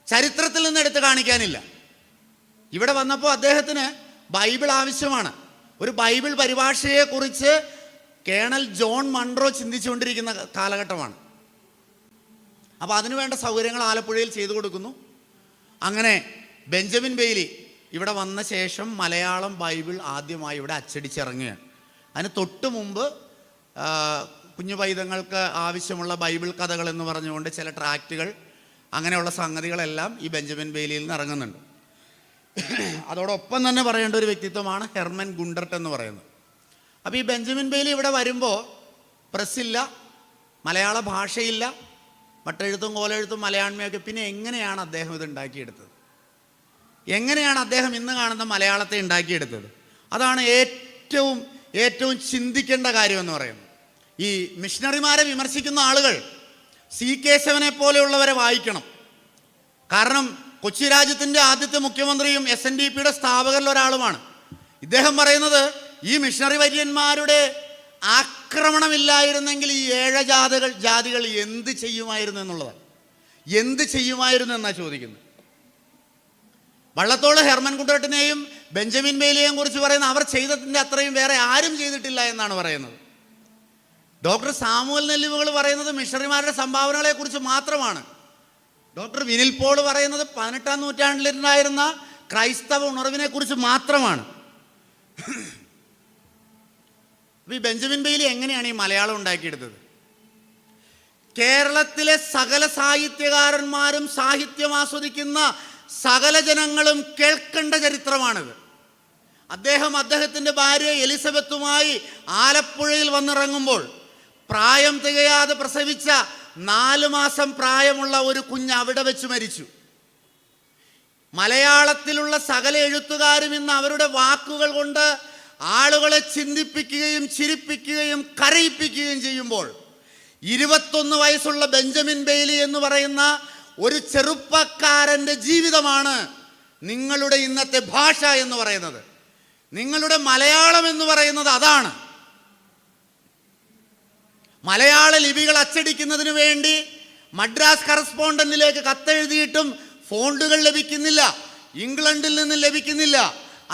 ചരിത്രത്തിൽ നിന്ന് എടുത്ത് കാണിക്കാനില്ല. ഇവിടെ വന്നപ്പോൾ അദ്ദേഹത്തിന് ബൈബിൾ ആവശ്യമാണ്. ഒരു ബൈബിൾ പരിഭാഷയെക്കുറിച്ച് കേണൽ ജോൺ മൺറോ ചിന്തിച്ചുകൊണ്ടിരിക്കുന്ന കാലഘട്ടമാണ്. അപ്പോൾ അതിനുവേണ്ട സൗകര്യങ്ങൾ ആലപ്പുഴയിൽ ചെയ്തു കൊടുക്കുന്നു. അങ്ങനെ ബെഞ്ചമിൻ ബെയ്ലി ഇവിടെ വന്ന ശേഷം മലയാളം ബൈബിൾ ആദ്യമായി ഇവിടെ അച്ചടിച്ചിറങ്ങുകയാണ്. അതിന് തൊട്ട് മുമ്പ് കുഞ്ഞു പൈതങ്ങൾക്ക് ആവശ്യമുള്ള ബൈബിൾ കഥകൾ എന്ന് പറഞ്ഞുകൊണ്ട് ചില ട്രാക്റ്റുകൾ, അങ്ങനെയുള്ള സംഗതികളെല്ലാം ഈ ബെഞ്ചമിൻ ബെയ്ലിയിൽ നിന്ന് ഇറങ്ങുന്നുണ്ട്. അതോടൊപ്പം തന്നെ പറയേണ്ട ഒരു വ്യക്തിത്വമാണ് ഹെർമൻ ഗുണ്ടർട്ട് എന്ന് പറയുന്നത്. അപ്പോൾ ഈ ബെഞ്ചമിൻ ബെയ്ലി ഇവിടെ വരുമ്പോൾ പ്രസ്സില്ല, മലയാള ഭാഷയില്ല, മട്ടെഴുത്തും കോലെഴുത്തും മലയാണ്മയൊക്കെ. പിന്നെ എങ്ങനെയാണ് അദ്ദേഹം ഇത് ഉണ്ടാക്കിയെടുത്തത്? എങ്ങനെയാണ് അദ്ദേഹം ഇന്ന് കാണുന്ന മലയാളത്തെ ഉണ്ടാക്കിയെടുത്തത്? അതാണ് ഏറ്റവും ചിന്തിക്കേണ്ട കാര്യമെന്ന് പറയുന്നത്. ഈ മിഷണറിമാരെ വിമർശിക്കുന്ന ആളുകൾ സി കേശവനെ പോലെയുള്ളവരെ വായിക്കണം. കാരണം കൊച്ചി രാജ്യത്തിൻ്റെ ആദ്യത്തെ മുഖ്യമന്ത്രിയും SNDPയുടെ സ്ഥാപകരിൽ ഒരാളുമാണ്. ഇദ്ദേഹം പറയുന്നത് ഈ മിഷണറി വര്യന്മാരുടെ ആക്രമണമില്ലായിരുന്നെങ്കിൽ ഈ ജാതികൾ എന്ത് ചെയ്യുമായിരുന്നു എന്നുള്ളതാണ്. എന്ത് ചെയ്യുമായിരുന്നു എന്നാണ് ചോദിക്കുന്നത്. വള്ളത്തോൾ ഹെർമൻ ഗുണ്ടർട്ടിനെയും ബെഞ്ചമിൻ ബെയ്ലിയെയും കുറിച്ച് പറയുന്ന അവർ ചെയ്തതിൻ്റെ അത്രയും വേറെ ആരും ചെയ്തിട്ടില്ല എന്നാണ് പറയുന്നത്. ഡോക്ടർ സാമുവൽ നെല്ലിവുകൾ പറയുന്നത് മിഷണറിമാരുടെ സംഭാവനകളെക്കുറിച്ച് മാത്രമാണ്. ഡോക്ടർ വിനിൽ പോൾ പറയുന്നത് 18-ാം നൂറ്റാണ്ടിലുണ്ടായിരുന്ന ക്രൈസ്തവ ഉണർവിനെ കുറിച്ച് മാത്രമാണ്. ഈ ബെഞ്ചമിൻ ബെയ്ലി എങ്ങനെയാണ് ഈ മലയാളം ഉണ്ടാക്കിയെടുത്തത്? കേരളത്തിലെ സകല സാഹിത്യകാരന്മാരും സാഹിത്യം ആസ്വദിക്കുന്ന സകല ജനങ്ങളും കേൾക്കേണ്ട ചരിത്രമാണിത്. അദ്ദേഹത്തിൻ്റെ ഭാര്യ എലിസബത്തുമായി ആലപ്പുഴയിൽ വന്നിറങ്ങുമ്പോൾ പ്രായം തികയാതെ പ്രസവിച്ച 4 മാസം പ്രായമുള്ള ഒരു കുഞ്ഞ് അവിടെ വെച്ച് മരിച്ചു. മലയാളത്തിലുള്ള സകല എഴുത്തുകാരും ഇന്ന് അവരുടെ വാക്കുകൾ കൊണ്ട് ആളുകളെ ചിന്തിപ്പിക്കുകയും ചിരിപ്പിക്കുകയും കരയിപ്പിക്കുകയും ചെയ്യുമ്പോൾ 21 വയസ്സുള്ള ബെഞ്ചമിൻ ബെയ്ലി എന്ന് പറയുന്ന ഒരു ചെറുപ്പക്കാരൻ്റെ ജീവിതമാണ് നിങ്ങളുടെ ഇന്നത്തെ ഭാഷ എന്ന് പറയുന്നത്. നിങ്ങളുടെ മലയാളം എന്ന് പറയുന്നത് അതാണ്. മലയാള ലിപികൾ അച്ചടിക്കുന്നതിന് വേണ്ടി മദ്രാസ് കറസ്പോണ്ടന്റിലേക്ക് കത്തെഴുതിയിട്ടും ഫോണ്ടുകൾ ലഭിക്കുന്നില്ല, ഇംഗ്ലണ്ടിൽ നിന്ന് ലഭിക്കുന്നില്ല.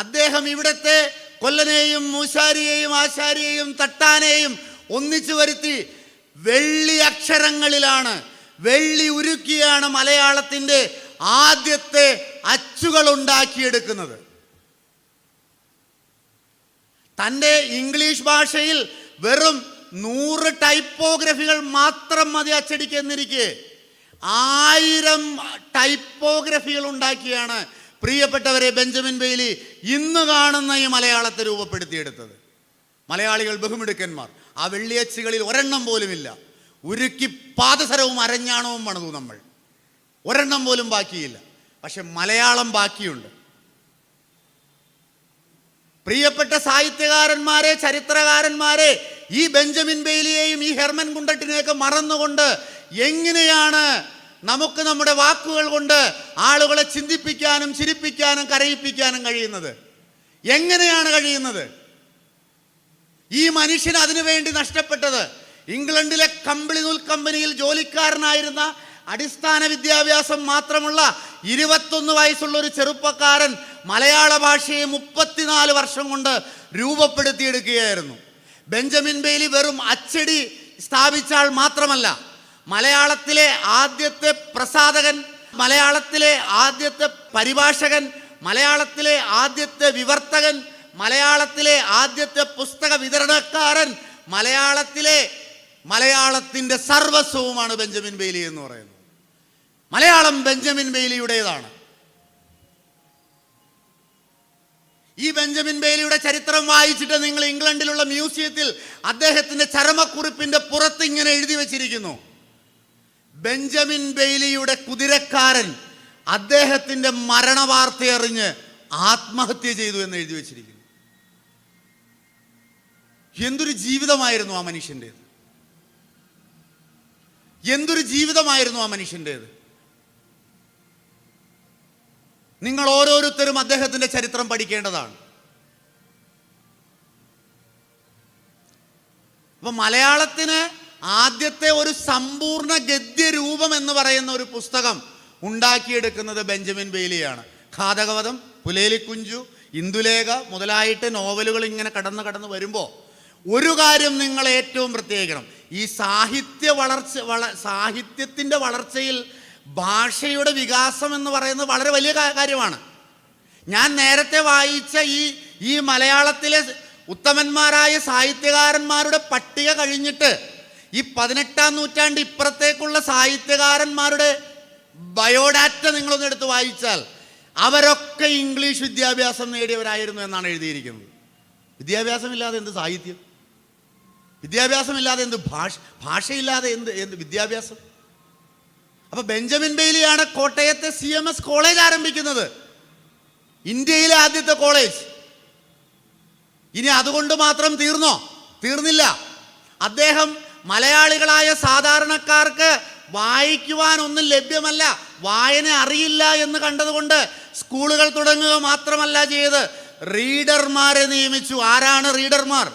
അദ്ദേഹം ഇവിടുത്തെ കൊല്ലനെയും മൂശാരിയെയും ആശാരിയെയും തട്ടാനെയും ഒന്നിച്ചു വരുത്തി വെള്ളി അക്ഷരങ്ങളിലാണ്, വെള്ളി ഉരുക്കിയാണ് മലയാളത്തിൻ്റെ ആദ്യത്തെ അച്ചുകൾ ഉണ്ടാക്കിയെടുക്കുന്നത്. തൻ്റെ ഇംഗ്ലീഷ് ഭാഷയിൽ വെറും 100 ടൈപ്പോഗ്രഫികൾ മാത്രം മതി അച്ചടിക്കെന്നിരിക്കെ 1000 ടൈപ്പോഗ്രഫികൾ ഉണ്ടാക്കിയാണ് പ്രിയപ്പെട്ടവരെ ബെഞ്ചമിൻ ബെയ്ലി ഇന്ന് കാണുന്ന ഈ മലയാളത്തെ രൂപപ്പെടുത്തിയെടുത്തത്. മലയാളികൾ ബഹുമിടുക്കന്മാർ. ആ വെള്ളിയച്ചുകളിൽ ഒരെണ്ണം പോലുമില്ല. ഉരുക്കി പാദസരവും അരഞ്ഞാണവും പണിതു നമ്മൾ. ഒരെണ്ണം പോലും ബാക്കിയില്ല. പക്ഷെ മലയാളം ബാക്കിയുണ്ട്. പ്രിയപ്പെട്ട സാഹിത്യകാരന്മാരെ, ചരിത്രകാരന്മാരെ, ഈ ബെഞ്ചമിൻ ബെയ്ലിയെയും ഈ ഹെർമൻ ഗുണ്ടർട്ടിനെയൊക്കെ മറന്നുകൊണ്ട് എങ്ങനെയാണ് നമുക്ക് നമ്മുടെ വാക്കുകൾ കൊണ്ട് ആളുകളെ ചിന്തിപ്പിക്കാനും ചിരിപ്പിക്കാനും കരയിപ്പിക്കാനും കഴിയുന്നത്? എങ്ങനെയാണ് കഴിയുന്നത്? ഈ മനുഷ്യൻ അതിനുവേണ്ടി നഷ്ടപ്പെട്ടത് ഇംഗ്ലണ്ടിലെ കമ്പിളി നൂൽ കമ്പനിയിൽ ജോലിക്കാരനായിരുന്ന അടിസ്ഥാന വിദ്യാഭ്യാസം മാത്രമുള്ള 21 വയസ്സുള്ള ഒരു ചെറുപ്പക്കാരൻ മലയാള ഭാഷയെ 34 വർഷം കൊണ്ട് രൂപപ്പെടുത്തിയെടുക്കുകയായിരുന്നു. ബെഞ്ചമിൻ ബെയ്ലി വെറും അച്ചടി സ്ഥാപിച്ചാൽ മാത്രമല്ല, മലയാളത്തിലെ ആദ്യത്തെ പ്രസാധകൻ, മലയാളത്തിലെ ആദ്യത്തെ പരിഭാഷകൻ, മലയാളത്തിലെ ആദ്യത്തെ വിവർത്തകൻ, മലയാളത്തിലെ ആദ്യത്തെ പുസ്തക വിതരണക്കാരൻ, മലയാളത്തിൻ്റെ സർവസ്വവുമാണ് ബെഞ്ചമിൻ ബെയ്ലി എന്ന് പറയുന്നത്. മലയാളം ബെഞ്ചമിൻ ബെയ്ലിയുടേതാണ്. ഈ ബെഞ്ചമിൻ ബെയ്ലിയുടെ ചരിത്രം വായിച്ചിട്ട് നിങ്ങൾ ഇംഗ്ലണ്ടിലുള്ള മ്യൂസിയത്തിൽ അദ്ദേഹത്തിൻ്റെ ചരമക്കുറിപ്പിൻ്റെ പുറത്ത് ഇങ്ങനെ എഴുതി വച്ചിരിക്കുന്നു: ബെഞ്ചമിൻ ബെയ്ലിയുടെ കുതിരക്കാരൻ അദ്ദേഹത്തിൻ്റെ മരണവാർത്തയറിഞ്ഞ് ആത്മഹത്യ ചെയ്തു എന്ന് എഴുതി വച്ചിരിക്കുന്നു. എന്തൊരു ജീവിതമായിരുന്നു ആ മനുഷ്യൻ്റേത്! എന്തൊരു ജീവിതമായിരുന്നു ആ മനുഷ്യൻ്റേത്! നിങ്ങൾ ഓരോരുത്തരും അദ്ദേഹത്തിൻ്റെ ചരിത്രം പഠിക്കേണ്ടതാണ്. അപ്പൊ മലയാളത്തിന് ആദ്യത്തെ ഒരു സമ്പൂർണ്ണ ഗദ്യരൂപം എന്ന് പറയുന്ന ഒരു പുസ്തകം ഉണ്ടാക്കിയെടുക്കുന്നത് ബെഞ്ചമിൻ ബെയ്ലിയാണ്. ഘാതകവധം, പുലേലിക്കുഞ്ചു, ഇന്ദുലേഖ മുതലായിട്ട് നോവലുകൾ ഇങ്ങനെ കടന്ന് വരുമ്പോൾ ഒരു കാര്യം നിങ്ങൾ ഏറ്റവും പ്രത്യേകിക്കണം: ഈ സാഹിത്യത്തിൻ്റെ വളർച്ചയിൽ ഭാഷയുടെ വികാസം എന്ന് പറയുന്നത് വളരെ വലിയ കാര്യമാണ്. ഞാൻ നേരത്തെ വായിച്ച ഈ മലയാളത്തിലെ ഉത്തമന്മാരായ സാഹിത്യകാരന്മാരുടെ പട്ടിക കഴിഞ്ഞിട്ട് ഈ 18-ാം നൂറ്റാണ്ട് ഇപ്പുറത്തേക്കുള്ള സാഹിത്യകാരന്മാരുടെ ബയോഡാറ്റ നിങ്ങളൊന്ന് എടുത്ത് വായിച്ചാൽ അവരൊക്കെ ഇംഗ്ലീഷ് വിദ്യാഭ്യാസം നേടിയവരായിരുന്നു എന്നാണ് എഴുതിയിരിക്കുന്നത്. വിദ്യാഭ്യാസമില്ലാതെ എന്ത് സാഹിത്യം? വിദ്യാഭ്യാസമില്ലാതെ എന്ത് ഭാഷയില്ലാതെ എന്ത് വിദ്യാഭ്യാസം? അപ്പൊ ബെഞ്ചമിൻ ബെയ്ലിയാണ് കോട്ടയത്തെ CMS കോളേജ് ആരംഭിക്കുന്നത്, ഇന്ത്യയിലെ ആദ്യത്തെ കോളേജ്. ഇനി അതുകൊണ്ട് മാത്രം തീർന്നില്ല. അദ്ദേഹം മലയാളികളായ സാധാരണക്കാർക്ക് വായിക്കുവാനൊന്നും ലഭ്യമല്ല, വായന അറിയില്ല എന്ന് കണ്ടതുകൊണ്ട് സ്കൂളുകൾ തുടങ്ങുക മാത്രമല്ല ചെയ്ത് റീഡർമാരെ നിയമിച്ചു. ആരാണ് റീഡർമാർ?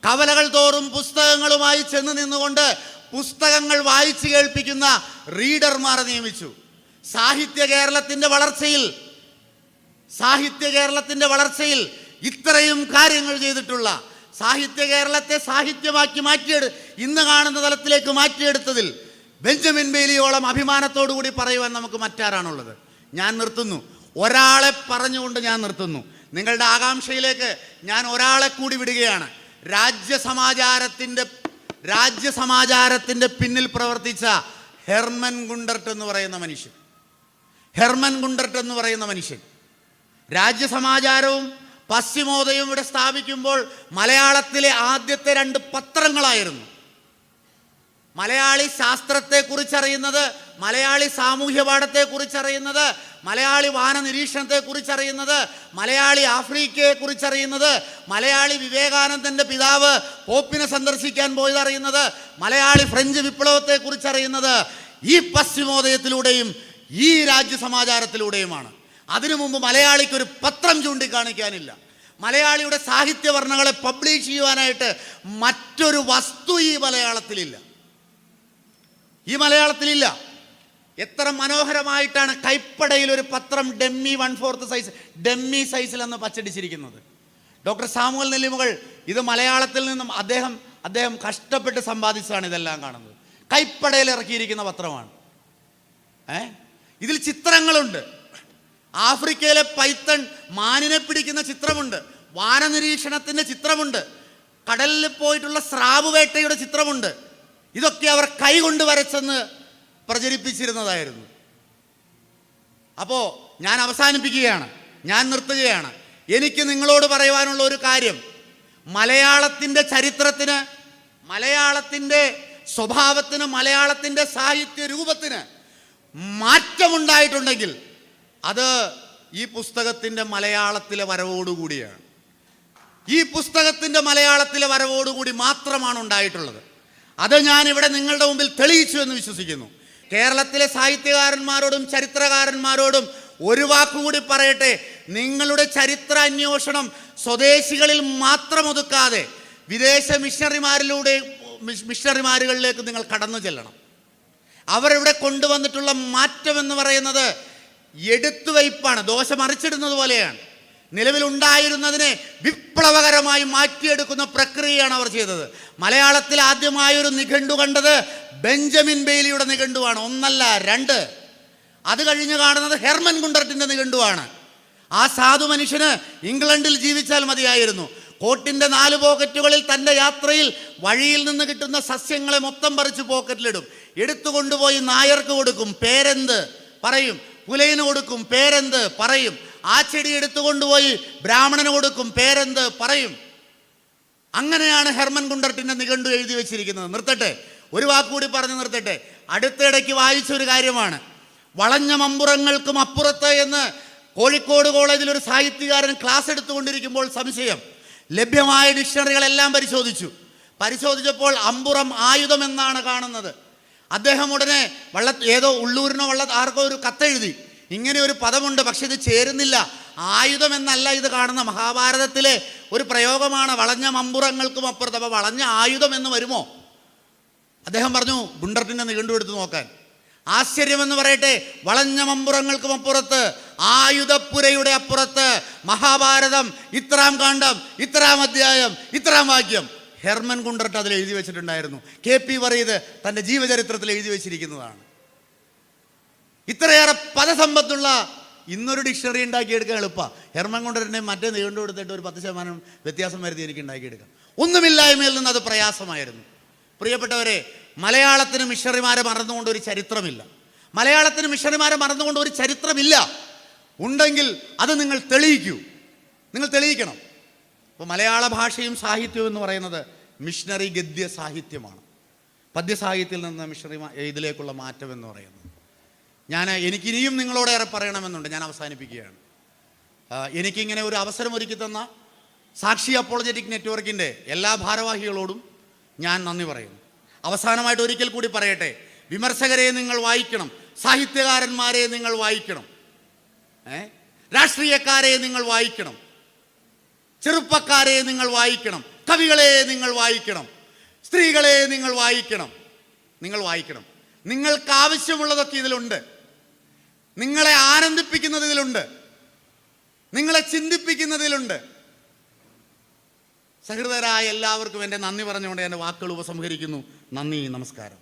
കവലകൾ തോറും പുസ്തകങ്ങളുമായി ചെന്ന് നിന്നുകൊണ്ട് പുസ്തകങ്ങൾ വായിച്ചു കേൾപ്പിക്കുന്ന റീഡർമാരെ നിയമിച്ചു. സാഹിത്യ കേരളത്തിന്റെ വളർച്ചയിൽ ഇത്രയും കാര്യങ്ങൾ ചെയ്തിട്ടുള്ള, സാഹിത്യ കേരളത്തെ സാഹിത്യമാക്കി ഇന്ന് കാണുന്ന തലത്തിലേക്ക് മാറ്റിയെടുത്തതിൽ ബെഞ്ചമിൻ ബെയ്ലിയോളം അഭിമാനത്തോടുകൂടി പറയുവാൻ നമുക്ക് മറ്റാരാണുള്ളത്? ഞാൻ നിർത്തുന്നു. ഒരാളെ പറഞ്ഞുകൊണ്ട് ഞാൻ നിർത്തുന്നു. നിങ്ങളുടെ ആകാംക്ഷയിലേക്ക് ഞാൻ ഒരാളെ കൂടി വിടുകയാണ്. രാജ്യസമാചാരത്തിൻ്റെ പിന്നിൽ പ്രവർത്തിച്ച ഹെർമൻ ഗുണ്ടർട്ട് എന്ന് പറയുന്ന മനുഷ്യൻ രാജ്യസമാചാരവും പശ്ചിമോദയവും ഇവിടെ സ്ഥാപിക്കുമ്പോൾ മലയാളത്തിലെ ആദ്യത്തെ 2 പത്രങ്ങളായിരുന്നു. മലയാളി ശാസ്ത്രത്തെക്കുറിച്ചറിയുന്നത്, മലയാളി സാമൂഹ്യ പാഠത്തെക്കുറിച്ചറിയുന്നത്, മലയാളി വാന നിരീക്ഷണത്തെക്കുറിച്ചറിയുന്നത്, മലയാളി ആഫ്രിക്കയെക്കുറിച്ചറിയുന്നത്, മലയാളി വിവേകാനന്ദൻ്റെ പിതാവ് പോപ്പിനെ സന്ദർശിക്കാൻ പോയതറിയുന്നത്, മലയാളി ഫ്രഞ്ച് വിപ്ലവത്തെക്കുറിച്ചറിയുന്നത് ഈ പശ്ചിമോദയത്തിലൂടെയും ഈ രാജ്യസമാചാരത്തിലൂടെയുമാണ്. അതിനു മുമ്പ് മലയാളിക്കൊരു പത്രം ചൂണ്ടിക്കാണിക്കാനില്ല. മലയാളിയുടെ സാഹിത്യവർണ്ണങ്ങളെ പബ്ലിഷ് ചെയ്യുവാനായിട്ട് മറ്റൊരു വസ്തു ഈ മലയാളത്തിലില്ല. എത്ര മനോഹരമായിട്ടാണ് കൈപ്പടയിൽ ഒരു പത്രം ഡെമ്മി സൈസിൽ എന്ന് പച്ചടിച്ചിരിക്കുന്നത്. ഡോക്ടർ സാമുവൽ നെല്ലിമുകൾ ഇത് മലയാളത്തിൽ നിന്നും അദ്ദേഹം കഷ്ടപ്പെട്ട് സമ്പാദിച്ചതാണ് ഇതെല്ലാം കാണുന്നത്. കൈപ്പടയിൽ ഇറക്കിയിരിക്കുന്ന പത്രമാണ്. ഇതിൽ ചിത്രങ്ങളുണ്ട്. ആഫ്രിക്കയിലെ പൈത്തൺ മാനിനെ പിടിക്കുന്ന ചിത്രമുണ്ട്, വാനനിരീക്ഷണത്തിൻ്റെ ചിത്രമുണ്ട്, കടലിൽ പോയിട്ടുള്ള സ്രാവ് വേട്ടയുടെ ചിത്രമുണ്ട്. ഇതൊക്കെ അവർ കൈകൊണ്ട് വരച്ചെന്ന് പ്രചരിപ്പിച്ചിരുന്നതായിരുന്നു. അപ്പോൾ ഞാൻ അവസാനിപ്പിക്കുകയാണ്, ഞാൻ നിർത്തുകയാണ്. എനിക്ക് നിങ്ങളോട് പറയുവാനുള്ള ഒരു കാര്യം, മലയാളത്തിൻ്റെ ചരിത്രത്തിന്, മലയാളത്തിൻ്റെ സ്വഭാവത്തിന്, മലയാളത്തിൻ്റെ സാഹിത്യ രൂപത്തിന് മാറ്റമുണ്ടായിട്ടുണ്ടെങ്കിൽ അത് ഈ പുസ്തകത്തിൻ്റെ മലയാളത്തിലെ വരവോടുകൂടിയാണ്. ഈ പുസ്തകത്തിൻ്റെ മലയാളത്തിലെ വരവോടുകൂടി മാത്രമാണ് ഉണ്ടായിട്ടുള്ളത്. അത് ഞാനിവിടെ നിങ്ങളുടെ മുമ്പിൽ തെളിയിച്ചു എന്ന് വിശ്വസിക്കുന്നു. കേരളത്തിലെ സാഹിത്യകാരന്മാരോടും ചരിത്രകാരന്മാരോടും ഒരു വാക്കുകൂടി പറയട്ടെ, നിങ്ങളുടെ ചരിത്ര അന്വേഷണം സ്വദേശികളിൽ മാത്രം ഒതുക്കാതെ വിദേശ മിഷണറിമാരുകളിലേക്ക് നിങ്ങൾ കടന്നു ചെല്ലണം. അവരിവിടെ കൊണ്ടുവന്നിട്ടുള്ള മാറ്റം എന്ന് പറയുന്നത് എടുത്തുവയ്പ്പാണ്, ദോശ മറിച്ചിടുന്നത് പോലെയാണ്. നിലവിലുണ്ടായിരുന്നതിനെ വിപ്ലവകരമായി മാറ്റിയെടുക്കുന്ന പ്രക്രിയയാണ് അവർ ചെയ്തത്. മലയാളത്തിൽ ആദ്യമായൊരു നിഘണ്ടു കണ്ടത് ബെഞ്ചമിൻ ബെയ്ലിയുടെ നിഘണ്ടുവാണ്, 1 അല്ല 2. അത് കഴിഞ്ഞ് കാണുന്നത് ഹെർമൻ ഗുണ്ടർട്ടിൻ്റെ നിഘണ്ടുവാണ്. ആ സാധു മനുഷ്യന് ഇംഗ്ലണ്ടിൽ ജീവിച്ചാൽ മതിയായിരുന്നു. കോട്ടിൻ്റെ 4 പോക്കറ്റുകളിൽ തൻ്റെ യാത്രയിൽ വഴിയിൽ നിന്ന് കിട്ടുന്ന സസ്യങ്ങളെ മൊത്തം പറിച്ച് പോക്കറ്റിലിടും. എടുത്തുകൊണ്ടുപോയി നായർക്ക് കൊടുക്കും, പേരെന്ത് പറയും. പുലയിന് കൊടുക്കും, പേരെന്ത് പറയും. ആ ചെടി എടുത്തുകൊണ്ടുപോയി ബ്രാഹ്മണന് കൊടുക്കും, പേരെന്ത് പറയും. അങ്ങനെയാണ് ഹെർമൻ ഗുണ്ടർട്ടിൻ്റെ നിഘണ്ടു എഴുതി വെച്ചിരിക്കുന്നത്. നിർത്തട്ടെ, ഒരു വാക്കുകൂടി പറഞ്ഞ് നിർത്തട്ടെ. അടുത്തിടയ്ക്ക് വായിച്ചൊരു കാര്യമാണ്, വളഞ്ഞ മമ്പുറങ്ങൾക്കും അപ്പുറത്ത് എന്ന് കോഴിക്കോട് കോളേജിൽ ഒരു സാഹിത്യകാരൻ ക്ലാസ് എടുത്തുകൊണ്ടിരിക്കുമ്പോൾ സംശയം. ലഭ്യമായ ഡിക്ഷണറികളെല്ലാം പരിശോധിച്ചപ്പോൾ അമ്പുറം ആയുധം എന്നാണ് കാണുന്നത്. അദ്ദേഹം ഉടനെ ഏതോ ഉള്ളൂരിനോ ആർക്കോ ഒരു കത്തെഴുതി, ഇങ്ങനെ ഒരു പദമുണ്ട്, പക്ഷെ ഇത് ചേരുന്നില്ല, ആയുധം എന്നല്ല ഇത് കാണുന്ന. മഹാഭാരതത്തിലെ ഒരു പ്രയോഗമാണ് വളഞ്ഞ മമ്പുറങ്ങൾക്കും അപ്പുറത്ത്. അപ്പോൾ വളഞ്ഞ ആയുധം എന്ന് വരുമോ? അദ്ദേഹം പറഞ്ഞു ഗുണ്ടർട്ടിൻ്റെ നിഘണ്ടു എടുത്ത് നോക്കാൻ. ആശ്ചര്യമെന്ന് പറയട്ടെ, വളഞ്ഞ മമ്പുറങ്ങൾക്കും അപ്പുറത്ത്, ആയുധപ്പുരയുടെ അപ്പുറത്ത് മഹാഭാരതം ഇത്രാം കാണ്ഡം, ഇത്രാം അധ്യായം, ഇത്രാം വാക്യം ഹെർമൻ ഗുണ്ടർട്ട് അതിൽ എഴുതി വെച്ചിട്ടുണ്ടായിരുന്നു. KP വറീദ് തൻ്റെ ജീവചരിത്രത്തിൽ എഴുതി വെച്ചിരിക്കുന്നതാണ്. ഇത്രയേറെ പദസമ്പത്തുള്ള ഇന്നൊരു ഡിക്ഷണറി ഉണ്ടാക്കിയെടുക്കാൻ എളുപ്പമാണ്. ഹെർമൻ കൊണ്ടുവരനെ മറ്റേ നീണ്ടു കൊടുത്തിട്ട് ഒരു 10% വ്യത്യാസം വരുത്തി എനിക്ക് ഉണ്ടാക്കിയെടുക്കാം. ഒന്നുമില്ലായ്മയിൽ നിന്ന് അത് പ്രയാസമായിരുന്നു. പ്രിയപ്പെട്ടവരെ, മലയാളത്തിന് മിഷണറിമാരെ മറന്നുകൊണ്ട് ഒരു ചരിത്രമില്ല. മലയാളത്തിന് മിഷണറിമാരെ മറന്നുകൊണ്ട് ഒരു ചരിത്രമില്ല. ഉണ്ടെങ്കിൽ അത് നിങ്ങൾ തെളിയിക്കൂ, നിങ്ങൾ തെളിയിക്കണം. അപ്പോൾ മലയാള ഭാഷയും സാഹിത്യവും എന്ന് പറയുന്നത് മിഷണറി ഗദ്യ സാഹിത്യമാണ്. പദ്യസാഹിത്യത്തിൽ നിന്ന് മിഷണറി ഇതിലേക്കുള്ള മാറ്റം എന്ന് പറയുന്നത്. എനിക്കിനിയും നിങ്ങളോടേറെ പറയണമെന്നുണ്ട്. ഞാൻ അവസാനിപ്പിക്കുകയാണ്. എനിക്കിങ്ങനെ ഒരു അവസരം ഒരുക്കി തന്ന സാക്ഷി അപ്പോളജറ്റിക് നെറ്റ്വർക്കിൻ്റെ എല്ലാ ഭാരവാഹികളോടും ഞാൻ നന്ദി പറയുന്നു. അവസാനമായിട്ട് ഒരിക്കൽ കൂടി പറയട്ടെ, വിമർശകരെ നിങ്ങൾ വായിക്കണം, സാഹിത്യകാരന്മാരെ നിങ്ങൾ വായിക്കണം, രാഷ്ട്രീയക്കാരെ നിങ്ങൾ വായിക്കണം, ചെറുപ്പക്കാരെ നിങ്ങൾ വായിക്കണം, കവികളെ നിങ്ങൾ വായിക്കണം, സ്ത്രീകളെ നിങ്ങൾ വായിക്കണം. നിങ്ങൾ വായിക്കണം. നിങ്ങൾക്ക് ആവശ്യമുള്ളതൊക്കെ ഇതിലുണ്ട്. നിങ്ങളെ ആനന്ദിപ്പിക്കുന്നത് ഇതിലുണ്ട്, നിങ്ങളെ ചിന്തിപ്പിക്കുന്നതിലുണ്ട്. സഹൃദയരായ എല്ലാവർക്കും എൻ്റെ നന്ദി പറഞ്ഞുകൊണ്ട് എൻ്റെ വാക്കുകൾ ഉപസംഹരിക്കുന്നു. നന്ദി, നമസ്കാരം.